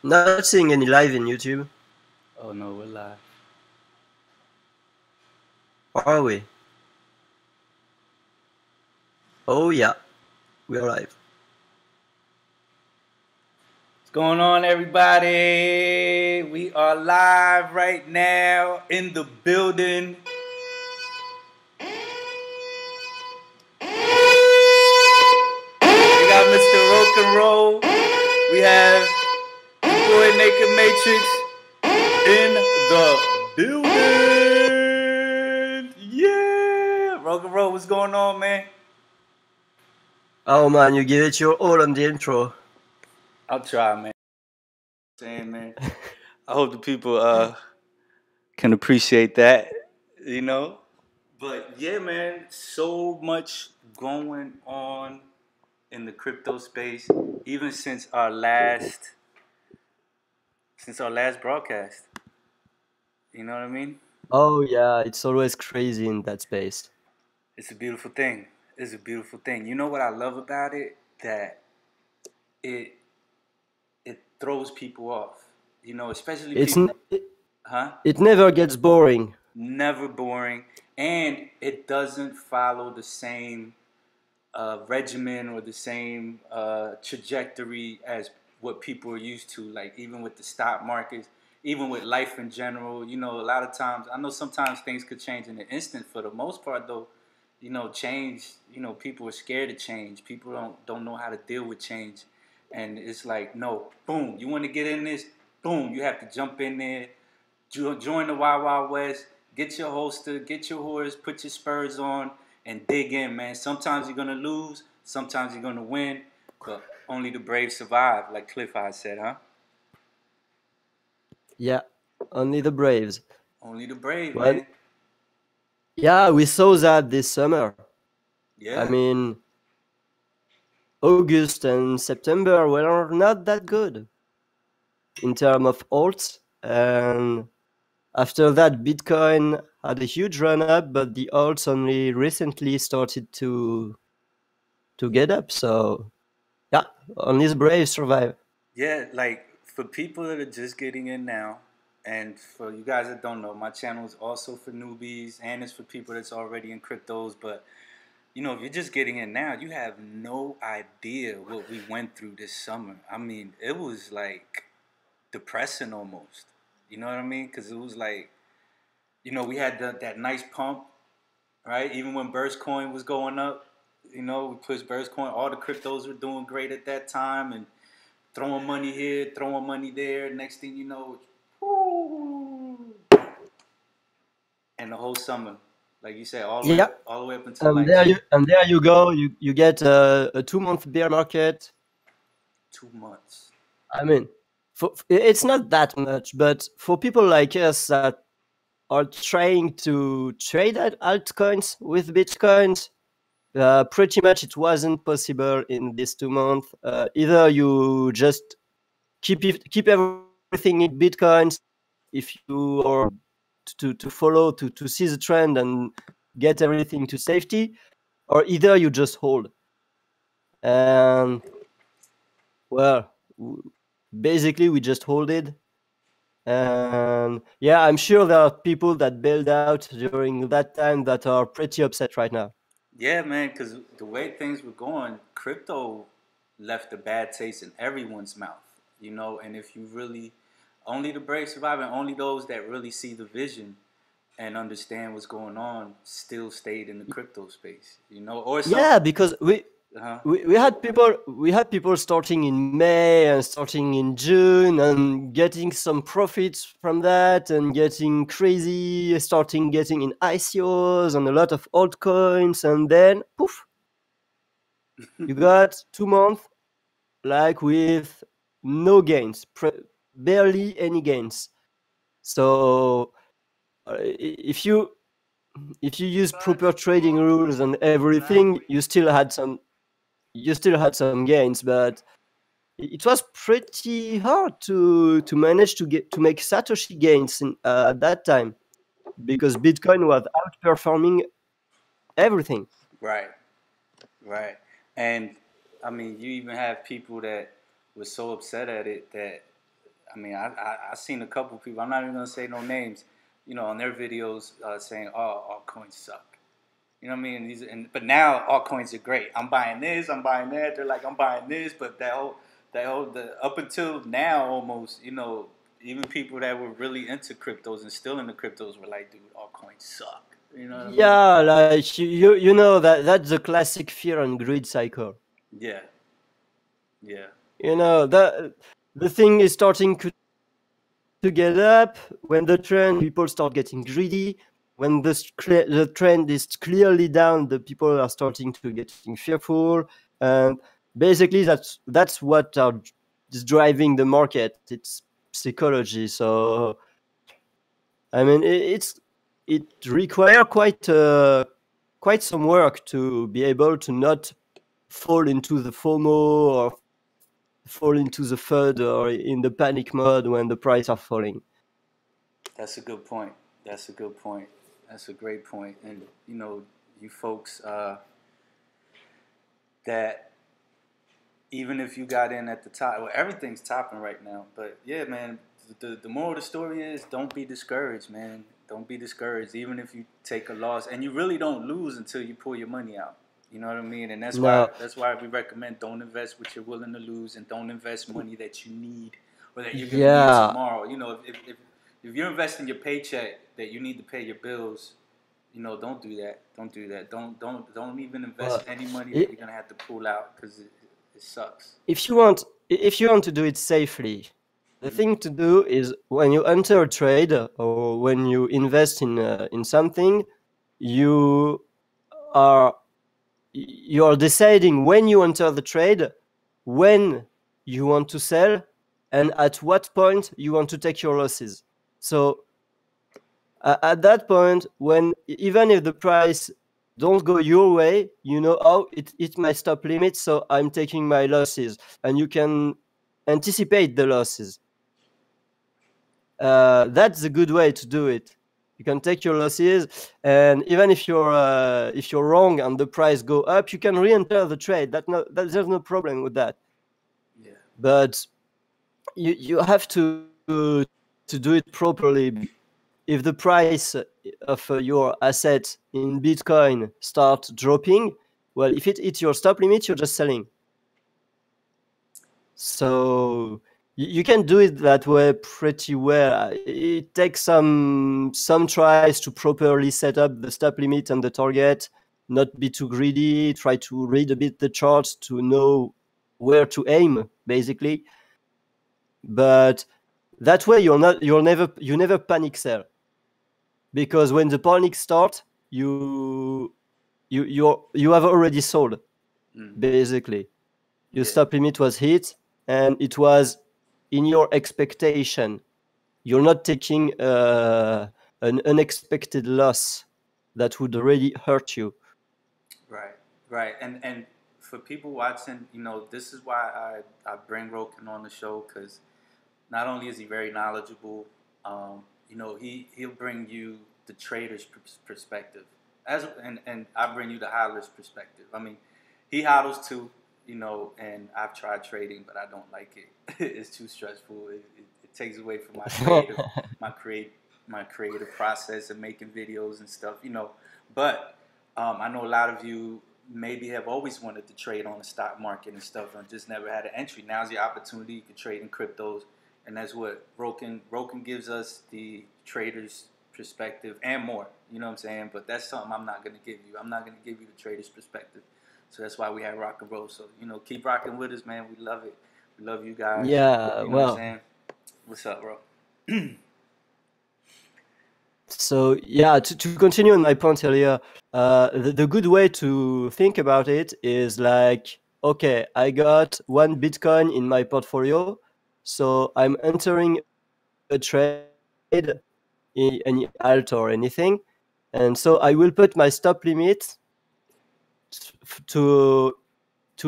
Not seeing any live in YouTube. Oh no, we're live. Are we? Oh yeah, we are live. What's going on, everybody? We are live right now in the building. We got Mr. Rock and Roll. We have your boy Naked Matrix in the building. Yeah, Rock and Roll, what's going on, man? Oh man, you give it your all on the intro. I'll try, man. Saying, man, I hope the people can appreciate that, you know. But yeah, man, so much going on in the crypto space, even since our last broadcast. You know what I mean? Oh yeah, it's always crazy in that space. It's a beautiful thing. It's a beautiful thing. You know what I love about it? That it it throws people off. You know, especially It's people, huh? it never gets boring. Never boring, and it doesn't follow the same regimen or the same trajectory as what people are used to. Like even with the stock markets, even with life in general, you know, a lot of times I know sometimes things could change in an instant. For the most part, though, you know, change. You know, people are scared of change. People don't know how to deal with change, and it's like no, boom. You want to get in this, boom. You have to jump in there, join the Wild Wild West. Get your holster, get your horse, put your spurs on, and dig in, man. Sometimes you're gonna lose, sometimes you're gonna win, but only the brave survive, like Cliff High said, huh? Yeah, only the Braves. Only the brave, Well, man. yeah, we saw that this summer. I Yeah, mean, August and September were not that good in terms of alts, and after that, Bitcoin had a huge run up, but the alts only recently started to get up. So yeah, only the brave survive. yeah. Like for people that are just getting in now, and for you guys that don't know, my channel is also for newbies, and it's for people that's already in cryptos. But you know, if you're just getting in now, you have no idea what we went through this summer. I mean, it was like depressing almost. You know what I mean? Because it was like, you know, we had that nice pump, right? Even when Burst Coin was going up, you know, we pushed Burst Coin. All the cryptos were doing great at that time and throwing money here, throwing money there. Next thing you know, woo, and the whole summer, like you said, Yeah, all the way up until and like there you go. You get a 2 month bear market. 2 months. I mean, it's not that much, but for people like us that are trying to trade at altcoins with bitcoins, pretty much it wasn't possible in this 2 months. Either you just keep everything in bitcoins if you are to follow to see the trend and get everything to safety, or either you just hold. And well, basically we just hold it. And yeah, I'm sure there are people that bailed out during that time that are pretty upset right now. Yeah, man, because the way things were going, crypto left a bad taste in everyone's mouth, you know. And if you really, only the brave survive, and only those that really see the vision and understand what's going on still stayed in the crypto space, you know. Or some, Yeah, because huh? we had people starting in May and starting in June and getting some profits from that and getting crazy, starting getting in ICOs and a lot of altcoins, and then poof, you got 2 months like with no gains, barely any gains. So if you use proper trading rules and everything, you still had some gains, but it was pretty hard to manage to make Satoshi gains at that time because Bitcoin was outperforming everything. Right, right. And I mean, you even have people that were so upset at it that I mean, I seen a couple people. I'm not even gonna say no names. You know, on their videos saying, "Oh, altcoins suck." You know what I mean? But now altcoins are great. I'm buying this. I'm buying that. They're like, I'm buying this. But up until now, almost, you know, even people that were really into cryptos and still into cryptos were like, dude, altcoins suck. You know what I mean? Yeah, like you know that's the classic fear and greed cycle. Yeah. Yeah. You know that the thing is starting to get up when the trend people start getting greedy. When the trend is clearly down, the people are starting to getting fearful, and basically that's what is driving the market. It's psychology. So I mean, it requires quite some work to be able to not fall into the FOMO or fall into the FUD or in the panic mode when the prices are falling. That's a good point. That's a good point. That's a great point. And you know, you folks that even if you got in at the top, well, everything's topping right now. But yeah, man, the moral of the story is don't be discouraged, man. Don't be discouraged, even if you take a loss, and you really don't lose until you pull your money out. You know what I mean? And that's No. why we recommend don't invest what you're willing to lose, and don't invest money that you need or that you're gonna need Yeah. tomorrow. You know, if you're investing your paycheck that you need to pay your bills, you know, don't do that. Don't do that. Don't even invest any money that you're gonna have to pull out because it sucks. If you want to do it safely, the thing to do is when you enter a trade or when you invest in something, you are deciding when you enter the trade, when you want to sell, and at what point you want to take your losses. So at that point, when even if the price don't go your way, you know, oh, it's my stop limit, so I'm taking my losses, and you can anticipate the losses. That's a good way to do it. You can take your losses, and even if you're wrong and the price go up, you can re-enter the trade. There's no problem with that. Yeah. But you have to do it properly. If the price of your asset in Bitcoin starts dropping, well, if it hits your stop limit, you're just selling. So you can do it that way pretty well. It takes some tries to properly set up the stop limit and the target, not be too greedy, try to read a bit the charts to know where to aim, basically. But that way you never panic sell. Because when the panic starts, you have already sold, basically. Your stop limit was hit, and it was in your expectation. You're not taking an unexpected loss that would really hurt you. Right. And for people watching, you know, this is why I bring Roken on the show, because not only is he very knowledgeable, you know, he'll bring you the trader's perspective, and I bring you the hodler's perspective. I mean, he hodls too, you know, and I've tried trading, but I don't like it. It's too stressful. It takes away from my creative process of making videos and stuff, you know. But I know a lot of you maybe have always wanted to trade on the stock market and stuff and just never had an entry. Now's your opportunity. You can trade in cryptos. And that's what Roken gives us, the trader's perspective and more. You know what I'm saying? But that's something I'm not going to give you. I'm not going to give you the trader's perspective. So that's why we have rock and roll. So, you know, keep rocking with us, man. We love it. We love you guys. Yeah, you know what I'm saying? What's up, bro? So, yeah, to continue on my point earlier, the good way to think about it is like, okay, I got 1 Bitcoin in my portfolio, so I'm entering a trade in any alt or anything, and so I will put my stop limit to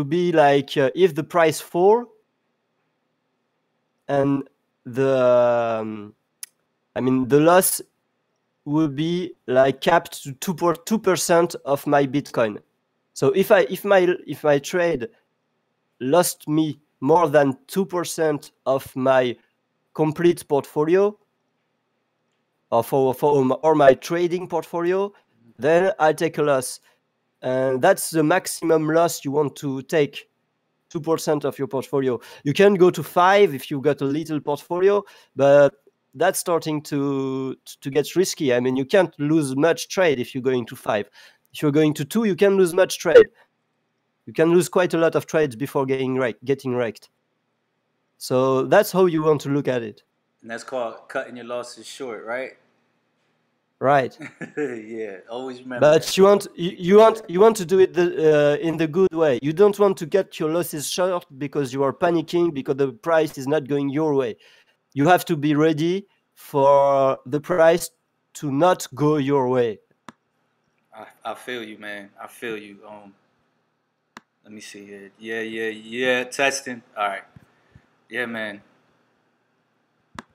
be like if the price fall and the loss would be like capped to 2% of my Bitcoin. So if my trade lost me more than 2% of my complete portfolio, or or my trading portfolio, then I take a loss. And that's the maximum loss you want to take, 2% of your portfolio. You can go to 5 if you've got a little portfolio, but that's starting to get risky. I mean, you can't lose much trade if you're going to 5. If you're going to 2, you can lose much trade. You can lose quite a lot of trades before getting wrecked. So that's how you want to look at it. And that's called cutting your losses short, right? Right. Yeah, always remember But that. you want to do it in the good way. You don't want to get your losses short because you are panicking because the price is not going your way. You have to be ready for the price to not go your way. I feel you, man. I feel you. Let me see here. Yeah. Testing. All right. Yeah, man.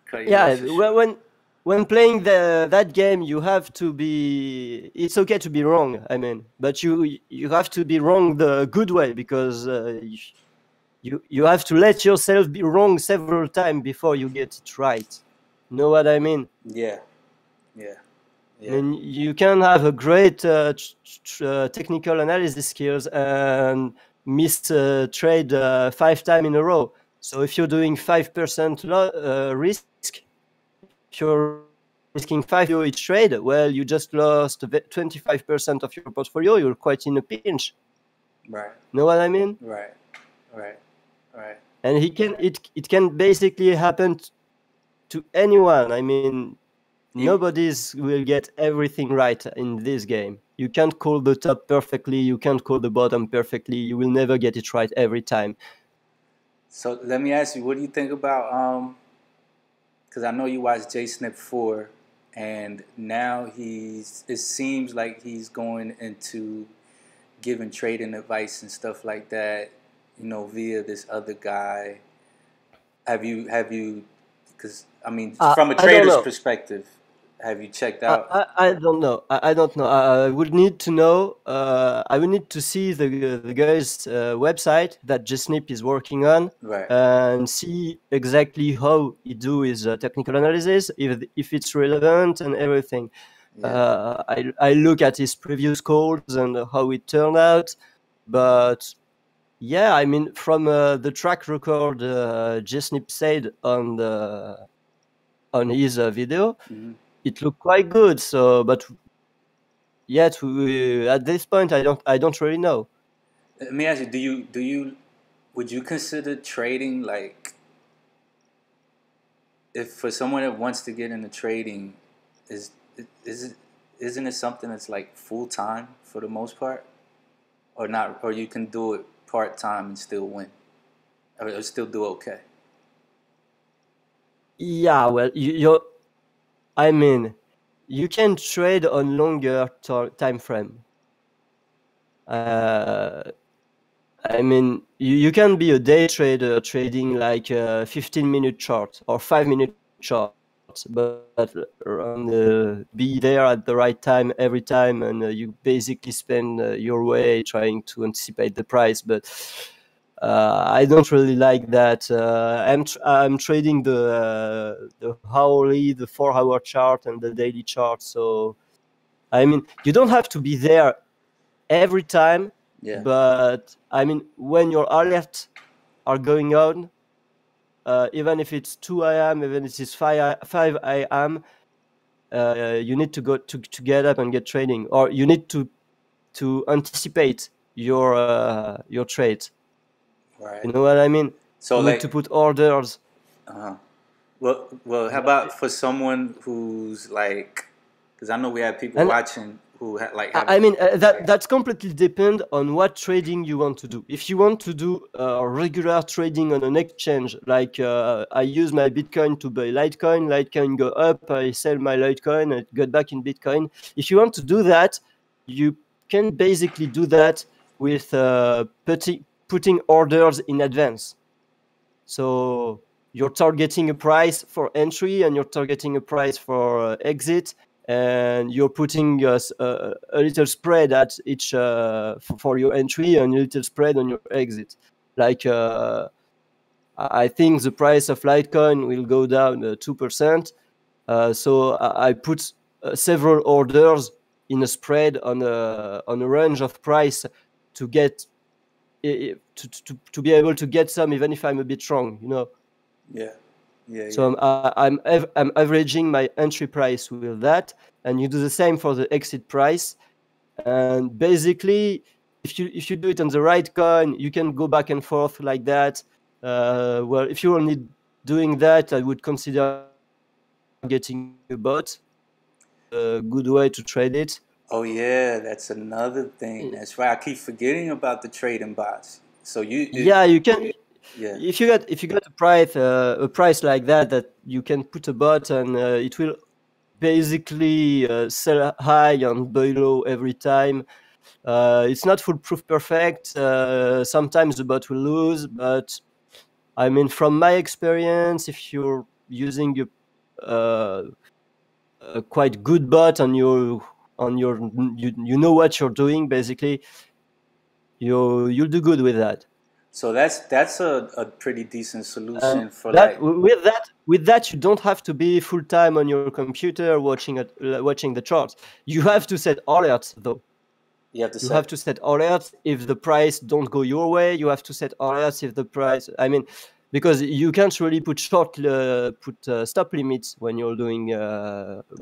Cut your Yeah, losses short. when playing that game, you have to be. It's okay to be wrong. I mean, but you have to be wrong the good way, because you have to let yourself be wrong several times before you get it right. Know what I mean? Yeah. I mean, you can have a great technical analysis skills and miss trade 5 times in a row. So if you're doing 5% risk, if you're risking 5 euro each trade, well, you just lost 25% of your portfolio. You're quite in a pinch. Right. Know what I mean? Right. And it can basically happen to anyone. I mean, nobody's will get everything right in this game. You can't call the top perfectly. You can't call the bottom perfectly. You will never get it right every time. So let me ask you, what do you think about because I know you watched JSNIP 4, and now it seems like he's going into giving trading advice and stuff like that, via this other guy. Have you, because I mean, from a trader's perspective, have you checked out? I don't know. I don't know. I would need to know. I would need to see the guy's website that JSNIP is working on, Right. and see exactly how he do his technical analysis, if it's relevant and everything. Yeah. I look at his previous calls and how it turned out, but yeah, I mean, from the track record JSNIP said on his video, it looked quite good. So, but yet at this point, I don't really know. Let me ask you: would you consider trading, like, if for someone that wants to get into trading, is it isn't it something that's like full time for the most part, or not, or you can do it part time and still win, or still do okay? Yeah, well, I mean, you can trade on longer time frame. I mean, you can be a day trader trading like a 15-minute chart or 5-minute charts, but be there at the right time every time, and you basically spend your way trying to anticipate the price. But I don't really like that. I'm trading the hourly, the 4-hour chart, and the daily chart. So I mean, you don't have to be there every time. Yeah. But I mean, when your alerts are going on, even if it's 2 a.m., even if it's 5 a.m., you need to go to get up and get trading, or you need to anticipate your trades. Right. You know what I mean? So, You need to like, put orders. well, how about for someone who's like, because I know we have people And watching who like have. I mean, that's completely depend on what trading you want to do. If you want to do regular trading on an exchange, like I use my Bitcoin to buy Litecoin go up, I sell my Litecoin, I get back in Bitcoin. If you want to do that, you can basically do that with putting orders in advance. So you're targeting a price for entry and you're targeting a price for exit, and you're putting a little spread at each for your entry and a little spread on your exit. Like I think the price of Litecoin will go down 2%. So I put several orders in a spread on a range of price to get to be able to get some, even if I'm a bit wrong, you know. Yeah, yeah, yeah. So I'm averaging my entry price with that, and you do the same for the exit price. And basically, if you do it on the right coin, you can go back and forth like that. Well, if you're only doing that, I would consider getting a bot. A good way to trade it. Oh yeah, that's another thing. That's right. I keep forgetting about the trading bots. So Yeah, you can. yeah, If you got a price like that you can put a bot, and it will basically sell high and buy low every time. It's not foolproof perfect. Sometimes the bot will lose, but I mean, from my experience, if you're using a quite good bot on your you know what you're doing, basically, you'll do good with that. so that's a pretty decent And solution for that like with that you don't have to be full time on your computer watching the charts. You have to set alerts though. you have to You have set. to set alerts if the price don't go your way. You have to set alerts if the price. I mean, because you can't really put stop limits when you're doing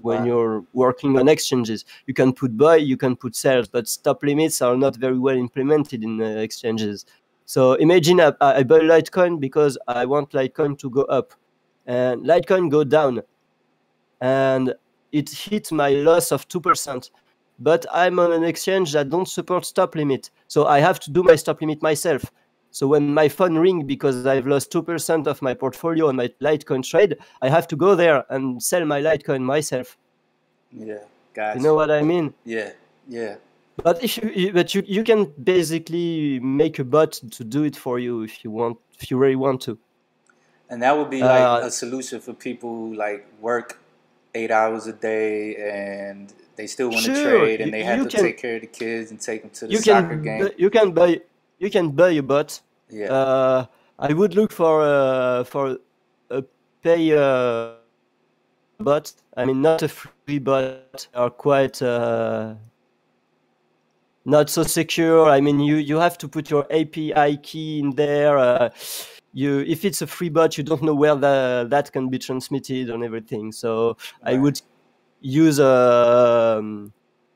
when Right. you're working on exchanges. You can put buy, you can put sales, but stop limits are not very well implemented in exchanges. So imagine I buy Litecoin because I want Litecoin to go up, and Litecoin go down, and it hit my loss of 2%. But I'm on an exchange that don't support stop limit, so I have to do my stop limit myself. So when my phone ring because I've lost 2% of my portfolio on my Litecoin trade, I have to go there and sell my Litecoin myself. Yeah, You know gotcha. what I mean? Yeah, yeah. But you can basically make a bot to do it for you if you really want to. And that would be like Uh, a solution for people who like work 8 hours a day and they still want to sure, trade and they have you to can take care of the kids and take them to the you soccer can game. you can buy a bot. Yeah, Uh, I would look for a pay bot. I mean, not a free bot. Are quite not so secure. I mean, you have to put your API key in there. You if it's a free bot, you don't know where that can be transmitted and everything. So I right. would use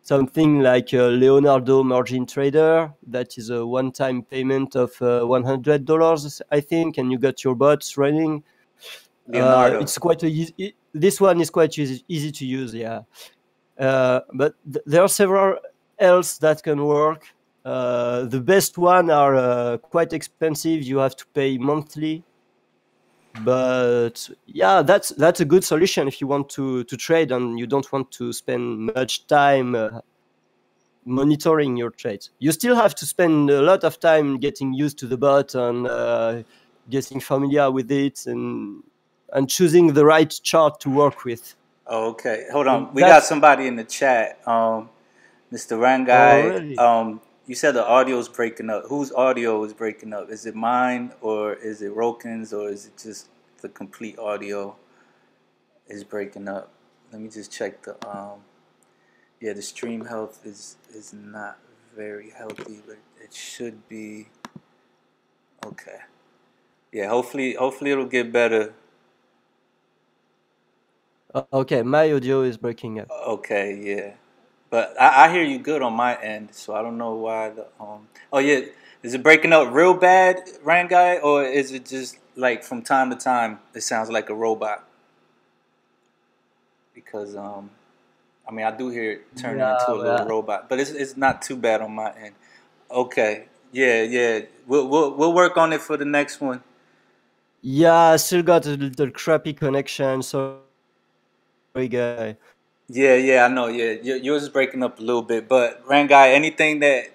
something like Leonardo Margin Trader. That is a one-time payment of $100, I think, and you got your bots running. Leonardo. It's quite this one is quite easy to use, yeah. But there are several else that can work. The best one are quite expensive. You have to pay monthly, but yeah, that's a good solution if you want to trade and you don't want to spend much time monitoring your trades. You still have to spend a lot of time getting used to the bot and getting familiar with it and choosing the right chart to work with. Oh, okay. Hold on. And We got that's somebody in the chat. Mr. Rangai. already. You said the audio is breaking up. Whose audio is breaking up? Is it mine or is it Rokin's or is it just the complete audio is breaking up? Let me just check the yeah, the stream health is not very healthy, but it should be okay. Yeah, hopefully it'll get better. Okay, my audio is breaking up. Okay, yeah. But I hear you good on my end, so I don't know why the oh yeah, is it breaking up real bad, Rangai, or is it just like from time to time it sounds like a robot? Because I mean I do hear it turning Yeah, into a little well, robot, but it's not too bad on my end. Okay, yeah, yeah, we'll work on it for the next one. yeah, I still got a little crappy connection. Sorry, guy. Yeah, yeah, I know. Yeah, yours is breaking up a little bit, but Rangai, anything that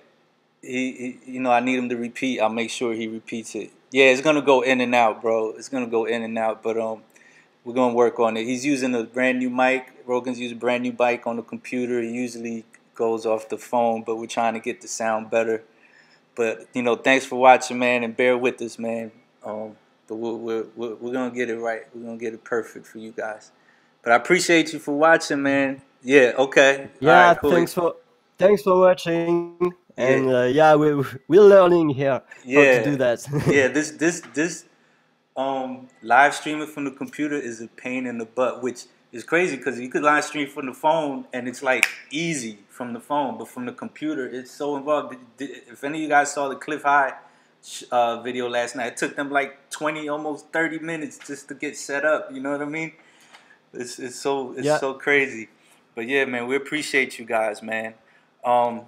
you know, I need him to repeat. I'll make sure he repeats it. Yeah, it's gonna go in and out, bro. It's gonna go in and out, but we're gonna work on it. He's using a brand new mic. Rogan's using a brand new mic on the computer. He usually goes off the phone, but we're trying to get the sound better. But you know, thanks for watching, man, and bear with us, man. but we're gonna get it right. We're gonna get it perfect for you guys. But I appreciate you for watching, man. Yeah. Okay. All right. Yeah, Cool. thanks for watching, Yeah. and yeah, we're learning here how to do Yeah. that. Yeah. This live streaming from the computer is a pain in the butt, which is crazy because you could live stream from the phone and it's like easy from the phone, but from the computer it's so involved. If any of you guys saw the Cliff High video last night, it took them like 20, almost 30 minutes just to get set up. You know what I mean? It's Yeah, so crazy. But yeah, man, we appreciate you guys, man. Um,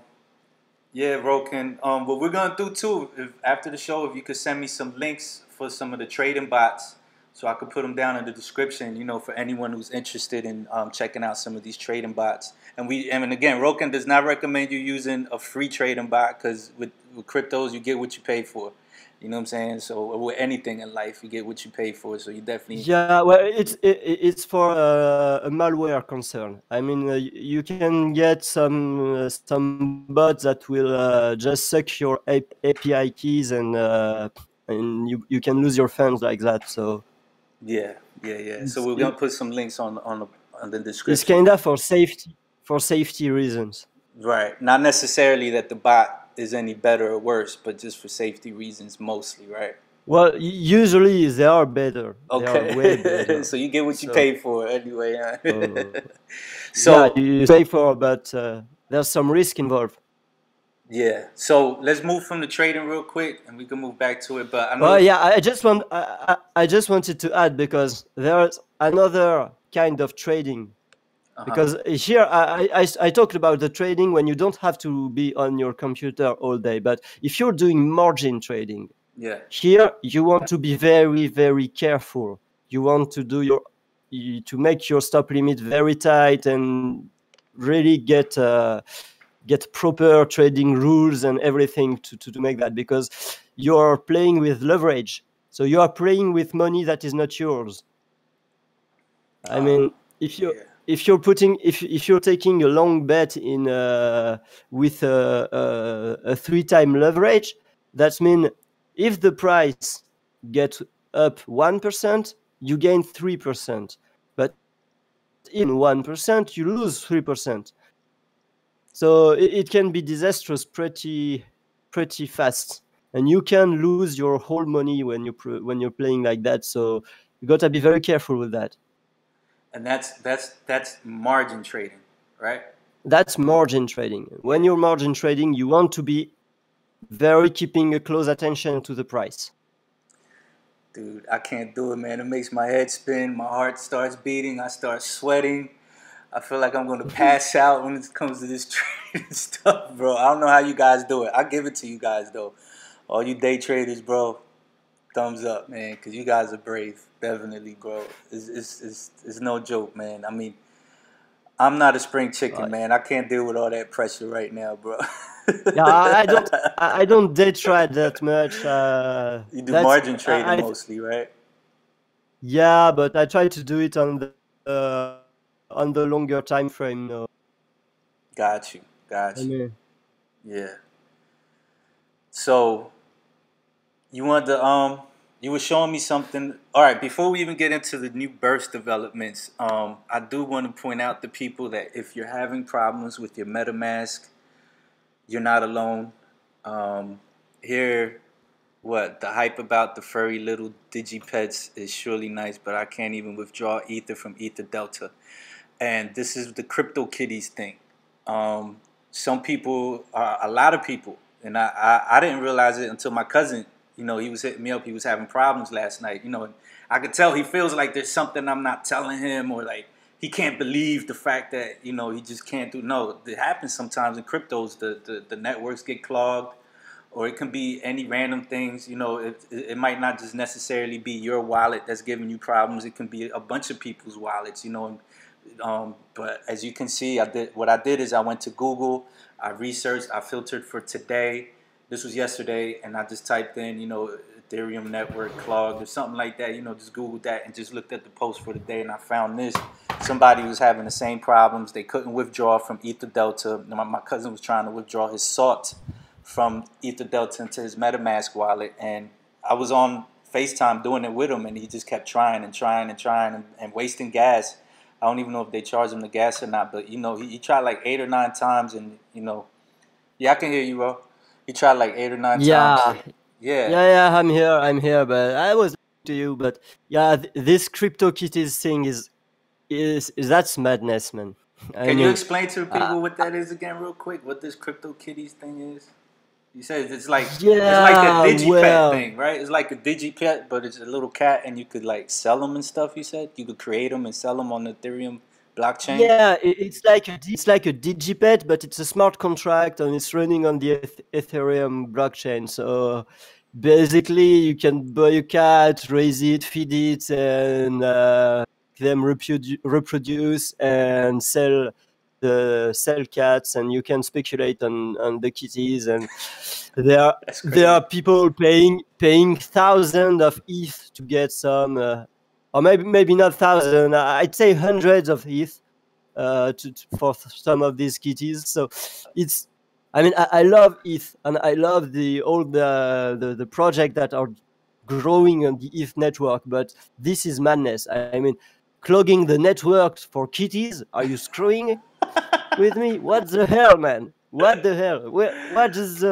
yeah, Roken. What we're gonna do too, if, after the show, if you could send me some links for some of the trading bots, so I could put them down in the description. You know, for anyone who's interested in checking out some of these trading bots. And again, Roken does not recommend you using a free trading bot because with cryptos you get what you pay for. You know what I'm saying? So with anything in life, you get what you pay for. So you definitely, yeah. Well, it's for a malware concern. I mean, you can get some bots that will just suck your API keys, and you can lose your funds like that. So yeah. So it's we're gonna it, put some links on the it's description. kind of for safety reasons. Right. Not necessarily that the bot is any better or worse, but just for safety reasons mostly, right? Well, usually they are better. They are way Okay. better. So you get what you So, pay for anyway, huh? yeah, So you pay for, but there's some risk involved. yeah. So let's move from the trading real quick and we can move back to it. But I Well, know yeah, I just wanted to add because there's another kind of trading. uh-huh. Because here I talked about the trading when you don't have to be on your computer all day. But if you're doing margin trading, Yeah. here you want to be very, very careful. You want to to make your stop limit very tight and really get proper trading rules and everything to make that, because you're playing with leverage. So you are playing with money that is not yours. I Uh mean, if you yeah. if you're putting if you're taking a long bet in with a 3 time leverage, that means if the price gets up 1%, you gain 3%. But in 1%, you lose 3%. So it can be disastrous pretty fast, and you can lose your whole money when you're playing like that. So you got to be very careful with that. And that's margin trading, right? That's margin trading. When Yeah. you're margin trading, you want to be very keeping a close attention to the price. Dude, I can't do it, man. It makes my head spin. My heart starts beating. I start sweating. I feel like I'm going to pass out when it comes to this trading stuff, bro. I don't know how you guys do it. I give it to you guys, though. All you day traders, bro, thumbs up, man, because you guys are brave. Definitely, bro. It's no joke, man. I mean, I'm not a spring chicken, Uh, man. I can't deal with all that pressure right now, bro. yeah, I don't day trade that much. You do That's margin trading mostly, right? yeah, but I try to do it on the longer time frame. No, Got you. I Got you. mean, Yeah. So you want the you were showing me something. All right, before we even get into the new burst developments, I do want to point out to people that if you're having problems with your MetaMask, you're not alone. Um, here, what the hype about the furry little digipets is surely nice, but I can't even withdraw Ether from Ether Delta. And this is the CryptoKitties thing. Um, some people, a lot of people, and I didn't realize it until my cousin, you know, he was hitting me up. He was having problems last night. You know, I could tell he feels like there's something I'm not telling him, or like he can't believe the fact that, you know, he just can't do. No, it happens sometimes in cryptos. The networks get clogged, or it can be any random things. You know, it might not just necessarily be your wallet that's giving you problems. It can be a bunch of people's wallets. You know, but as you can see, what I did is I went to Google, I researched, I filtered for today. This was yesterday, and I just typed in, you know, Ethereum network clogged or something like that. You know, just Googled that and just looked at the post for the day, and I found this. Somebody was having the same problems. They couldn't withdraw from Ether Delta. My cousin was trying to withdraw his salt from Ether Delta into his MetaMask wallet, and I was on FaceTime doing it with him, and he just kept trying and trying and trying and wasting gas. I don't even know if they charge him the gas or not, but he tried like 8 or 9 times, and yeah, I can hear you, bro. He tried like 8 or 9 times. Yeah, Yeah. yeah, I'm here, but I was listening to you, but yeah, this CryptoKitties thing is that's madness, man. I Can you mean, explain to the uh, people what that is again, real quick? What this CryptoKitties thing is? You said it's like a yeah, digipet well, thing, right? It's like a digipet, but it's a little cat, and you could like sell them and stuff. You said you could create them and sell them on the Ethereum blockchain. yeah, it's like a digipet, but it's a smart contract and it's running on the Ethereum blockchain. So basically, you can buy a cat, raise it, feed it, and them reproduce and sell cats, and you can speculate on the kitties. And there are That's there crazy. are people paying thousands of ETH to get some, or maybe not thousand. I'd say hundreds of ETH for some of these kitties. So it's, I mean, I love ETH, and I love all the project that are growing on the ETH network, but this is madness. I mean, clogging the network for kitties? Are you screwing with me? What the hell, man? What the hell? What is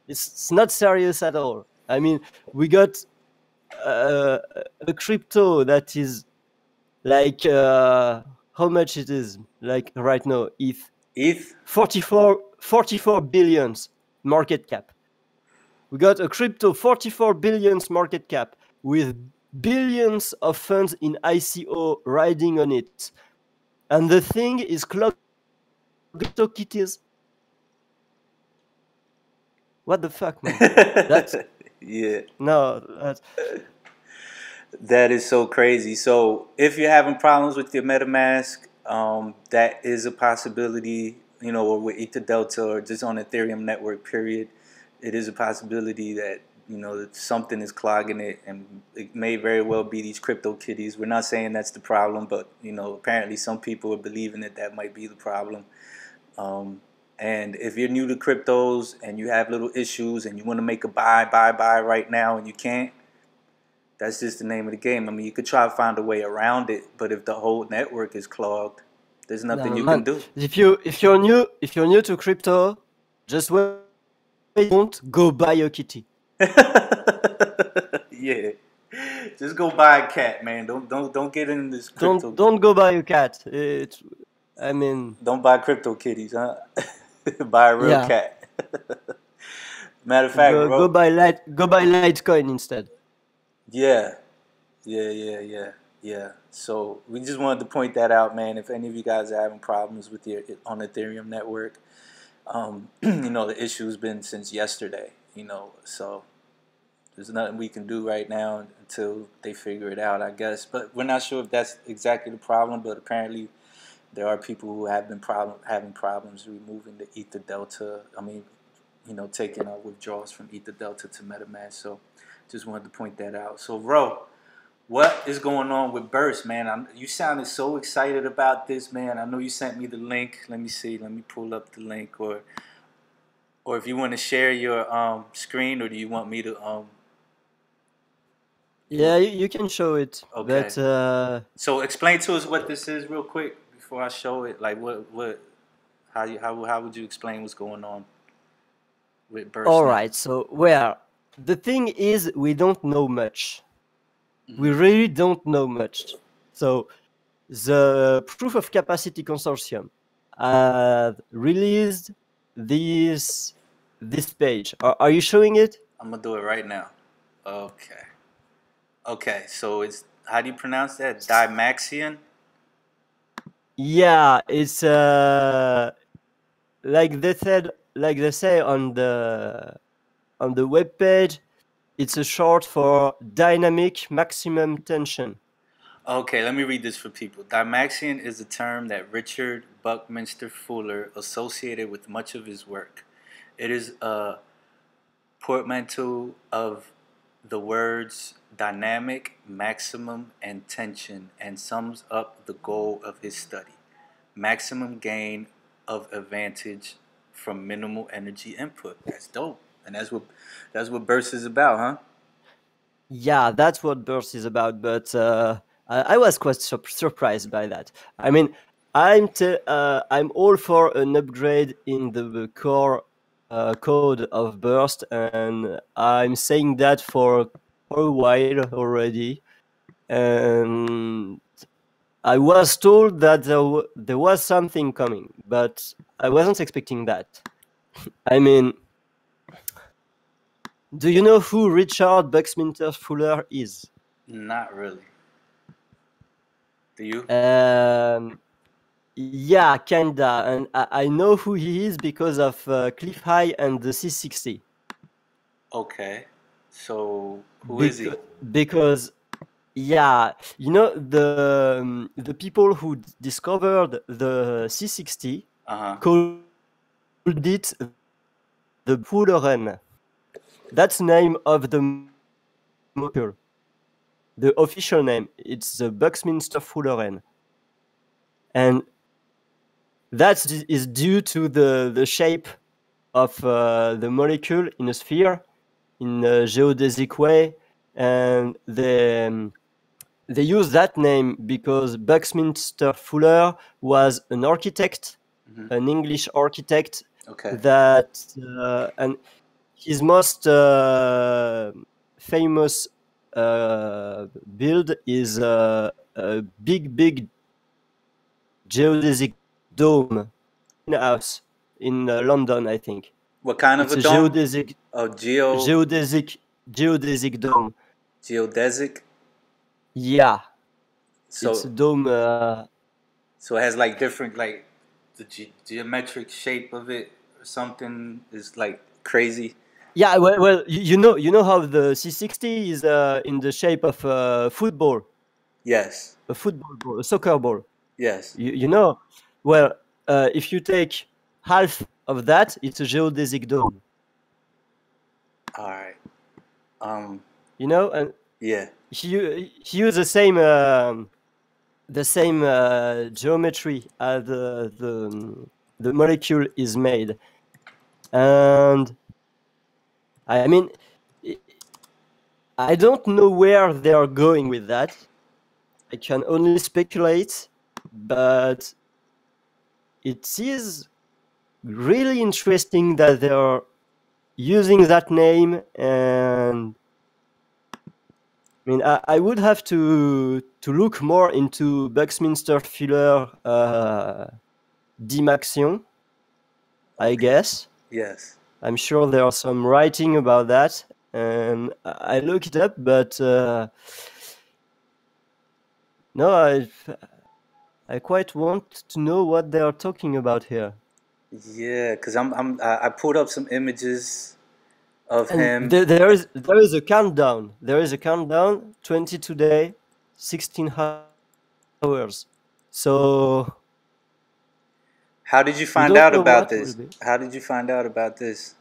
it's not serious at all. I mean, we got uh, a crypto that is like how much it is like right now, if ETH. 44 billions market cap. We got a crypto 44 billions market cap with billions of funds in ICO riding on it, and the thing is clogged kitties. What the fuck, man? That's Yeah, no that's, that is so crazy. So if you're having problems with your MetaMask, that is a possibility. Or with Ether Delta or just on Ethereum network. Period. It is a possibility that that something is clogging it, and it may very well be these crypto kitties. We're not saying that's the problem, but apparently some people are believing that that might be the problem. Um, and if you're new to cryptos and you have little issues and you want to make a buy right now and you can't, that's just the name of the game. I mean, you could try to find a way around it, but if the whole network is clogged, there's nothing no, you can man. do. If you're new to crypto, just wait. Don't go buy a kitty. Yeah, just go buy a cat, man. Don't get in this don't crypto. don't go buy a cat. I mean, Don't buy crypto kitties, huh? Buy a real yeah, cat. Matter of fact, go bro. buy Litecoin instead. Yeah, yeah. So we just wanted to point that out, man. If any of you guys are having problems with your on Ethereum network, the issue's been since yesterday. So there's nothing we can do right now until they figure it out, I guess. But we're not sure if that's exactly the problem. But apparently, there are people who have been having problems removing the Ether Delta. I mean, taking our withdrawals from Ether Delta to MetaMask. So just wanted to point that out. So, Ro, what is going on with Burst, man? You sounded so excited about this, man. I know you sent me the link. Let me see. Let me pull up the link, or if you want to share your screen, or do you want me to Yeah, you can show it, Okay. but So explain to us what this is real quick before I show it. Like how would you explain what's going on with Burst all now? right. So, well, the thing is, we don't know much. We Hmm. really don't know much. So, the Proof of Capacity Consortium released this this page. Are you showing it? I'm gonna do it right now. Okay. Okay. So it's how do you pronounce that? Dymaxion. Yeah, it's like they say on the web page. It's a short for dynamic maximum tension. Okay, let me read this for people. Dymaxion is a term that Richard Buckminster Fuller associated with much of his work. It is a portmanteau of the words dynamic, maximum, and tension, and sums up the goal of his study: maximum gain of advantage from minimal energy input. That's dope, and that's what Burst is about, huh? Yeah, that's what Burst is about. But I was quite surprised by that. I mean, I'm all for an upgrade in the core code of Burst, and I'm saying that for a while already. And I was told that there was something coming, but I wasn't expecting that. I mean, do you know who Richard Buckminster Fuller is? Not really. Do you? Yeah, kinda. And I know who he is because of Cliff High and the C60. Okay. So who is he? Because yeah, you know the people who discovered the C60 Uh-huh. called it the Fullerene. That's the name of the molecule. The official name. It's the Buckminster Fullerene. And that is due to the shape of the molecule in a sphere in a geodesic way, and they use that name because Buckminster Fuller was an architect, an English architect. Okay. That and his most famous build is a big geodesic dome in a house in London, I think. What kind of It's a a dome? geodesic Oh, geodesic dome. geodesic. Yeah, it's a So dome. so it has like different like the geometric shape of it or something is like crazy. Yeah, well, you know how the C60 is in the shape of a football, Yes. a football ball, a soccer ball. Yes. You know, well, if you take half of that, it's a geodesic dome. All right. You know, and Yeah. he used the same geometry as the molecule is made, and I mean, I don't know where they are going with that. I can only speculate, but it is really interesting that they are using that name. And I mean, I would have to look more into Buckminster Fuller Dimaxion, I Okay. guess. Yes. I'm sure there are some writing about that, and I look it up, but no, I quite want to know what they are talking about here. Yeah, because I pulled up some images of And him. there is a countdown. There is a countdown. 20 today, 16 hours. So How did you we find don't out know about what will this? be. How did you find out about this?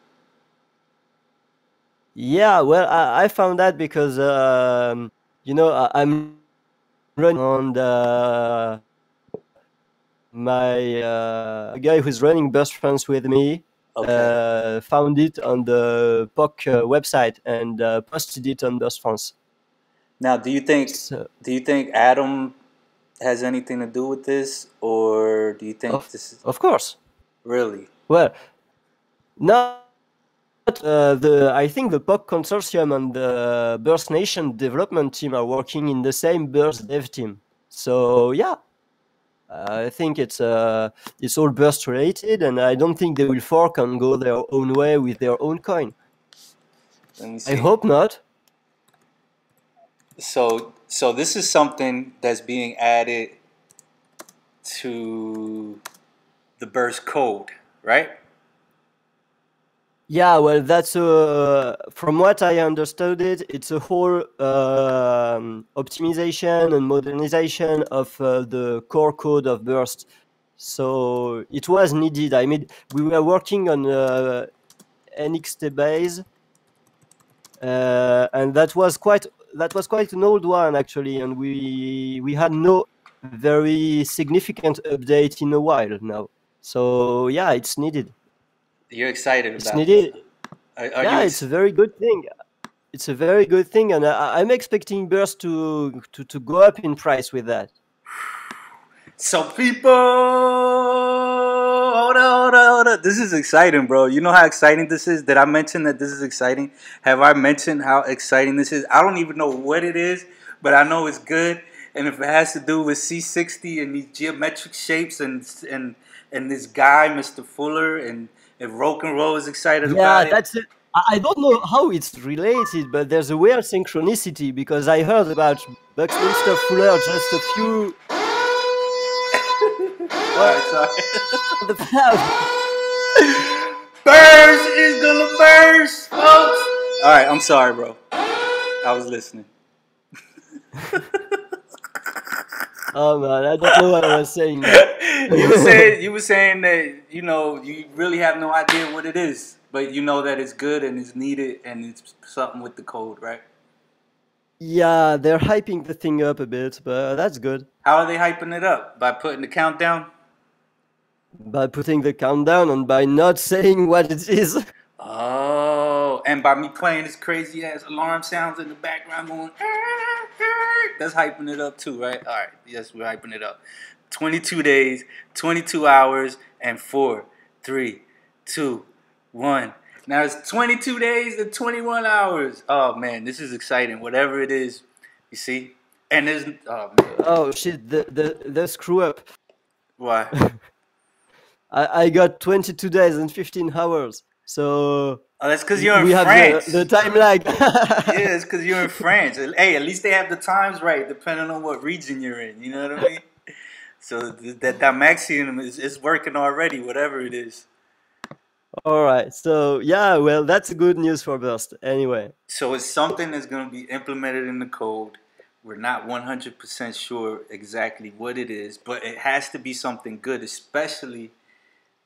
Yeah, well, I found that because you know, I'm running on my guy who's running Burst France with me Okay. found it on the POC website and posted it on Burst France. Now, So, do you think Adam has anything to do with this, or do you think this is of course. really? Well, not the. I think the POC consortium and the Burst Nation development team are working in the same Burst dev team. So yeah, I think it's all Burst related, and I don't think they will fork and go their own way with their own coin. Let me I see. hope not. So this is something that's being added to the burst code, right? Yeah, well, that's from what I understood it's a whole optimization and modernization of the core code of Burst. So it was needed. I mean, we were working on NXT base, and that was quite an old one actually, and we had no very significant update in a while now. So yeah, it's needed. You're excited It's about this. needed. Are Yeah, you it's a very good thing. it's a very good thing, and I'm expecting Burst to go up in price with that. So people, hold on. This is exciting, bro. You know how exciting this is? Did I mention that this is exciting? Have I mentioned how exciting this is? I don't even know what it is, but I know it's good. And if it has to do with C60 and these geometric shapes and this guy, Mr. Fuller, and if Roke and Roll is excited Yeah, about it, that's it. I don't know how it's related, but there's a weird synchronicity because I heard about Buckminster Fuller just a few. alright, What sorry. the hell? Burst is gonna burst, folks. Alright, I'm sorry, bro. I was listening. Oh man, I don't know what I was saying now. You were saying that you really have no idea what it is, but you know that it's good and it's needed and it's something with the code, right? Yeah, they're hyping the thing up a bit, but that's good. How are they hyping it up? By putting the countdown? By putting the countdown and by not saying what it is. Oh, and by me playing this crazy ass alarm sounds in the background going, that's hyping it up too, right? All right, yes, we're hyping it up. 22 days, 22 hours, and 4, 3, 2, 1. Now it's 22 days and 21 hours. Oh man, this is exciting. Whatever it is, you see. And there's man, Oh shit, the screw up. why? I got 22 days and 15 hours. So Oh, that's because you're in we have France. the time lag. Yeah, it's because you're in France. Hey, at least they have the times right, depending on what region you're in. You know what I mean? So that Dimaxium is working already, whatever it is. All right. So yeah, well, that's good news for Burst. Anyway. So it's something that's going to be implemented in the code. We're not 100% sure exactly what it is, but it has to be something good, especially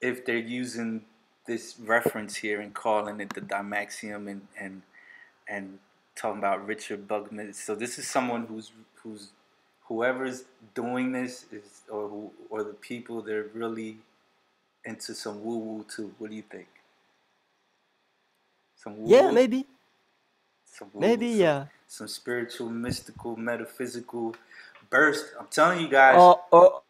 if they're using this reference here and calling it the Dimaxium and talking about Richard Bugman. So this is someone who's whoever's doing this is or the people, they're really into some woo woo too. What do you think? Some woo Yeah, woo, maybe. some woo woo, Maybe, yeah. some spiritual, mystical, metaphysical burst. I'm telling you guys. Or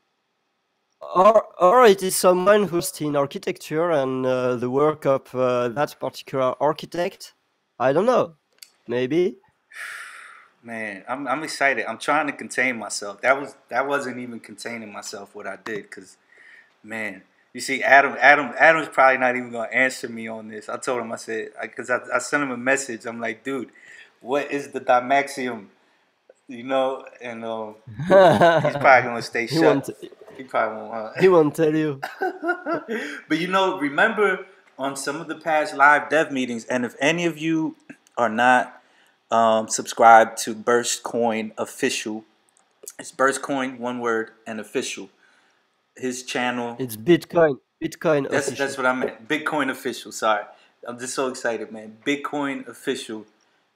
or it is someone who's in architecture and the work of that particular architect. I don't know. Maybe. Man, I'm excited. I'm trying to contain myself. That wasn't even containing myself what I did, because man, you see, Adam's probably not even gonna answer me on this. I told him, I said, because I sent him a message. I'm like, dude, what is the Dimaxium? You know, and he's probably gonna stay he won't. shut. He probably won't. He won't tell you. But remember on some of the past live dev meetings, and if any of you are not subscribed to Burst Coin Official, it's Burst Coin, one word, and official. His channel. It's Bitcoin. Bitcoin That's official. what I meant. Bitcoin Official. Sorry, I'm just so excited, man. Bitcoin Official.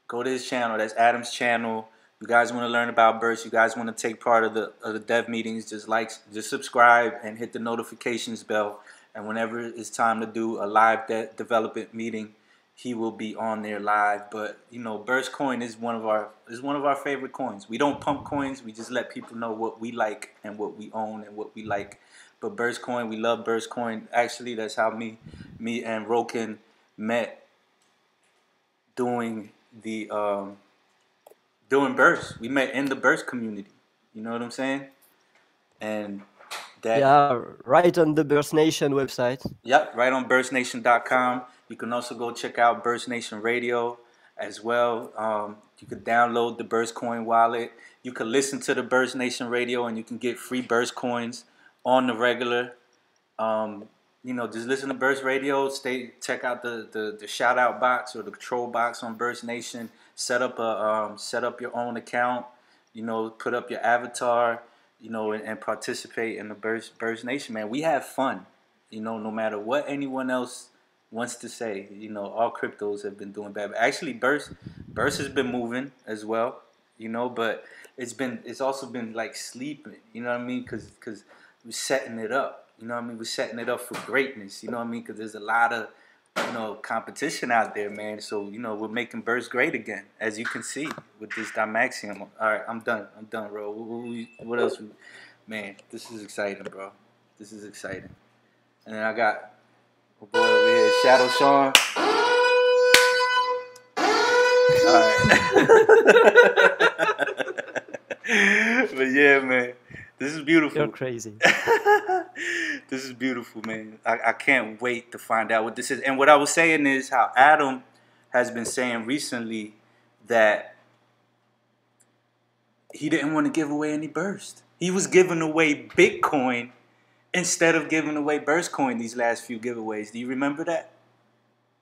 Go to his channel. That's Adam's channel. You guys want to learn about Burst? You guys want to take part of the dev meetings? Just subscribe and hit the notifications bell. And whenever it's time to do a live development meeting, he will be on there live. But Burst Coin is one of our favorite coins. We don't pump coins. We just let people know what we like and what we own and what we like. But Burst Coin, we love Burst Coin. Actually, that's how me and Roken met doing Burst. We met in the Burst community. You know what I'm saying? And that. Yeah, right on the Burst Nation website. Yep, right on burstnation.com. You can also go check out Burst Nation Radio as well. You can download the Burst Coin wallet. You can listen to the Burst Nation Radio, and you can get free Burst coins on the regular. Just listen to Burst Radio. Check out the shout out box or the control box on Burst Nation. Set up your own account. Put up your avatar. And participate in the Burst Nation, man. We have fun. No matter what anyone else wants to say. All cryptos have been doing bad. But actually, Burst has been moving as well. But it's also been like sleeping. You know what I mean? Because we're setting it up. You know what I mean? We're setting it up for greatness. You know what I mean? Because there's a lot of competition out there, man. So we're making Burst great again, as you can see with this Dimaxium. All right, I'm done, bro. What else? Man, this is exciting, bro. This is exciting. And then I got my boy over here, Shadow Sean. All right. But yeah, man, this is beautiful. You're crazy. This is beautiful, man. I can't wait to find out what this is. And what I was saying is how Adam has been saying recently that he didn't want to give away any Burst. He was giving away Bitcoin instead of giving away Burst Coin these last few giveaways. Do you remember that?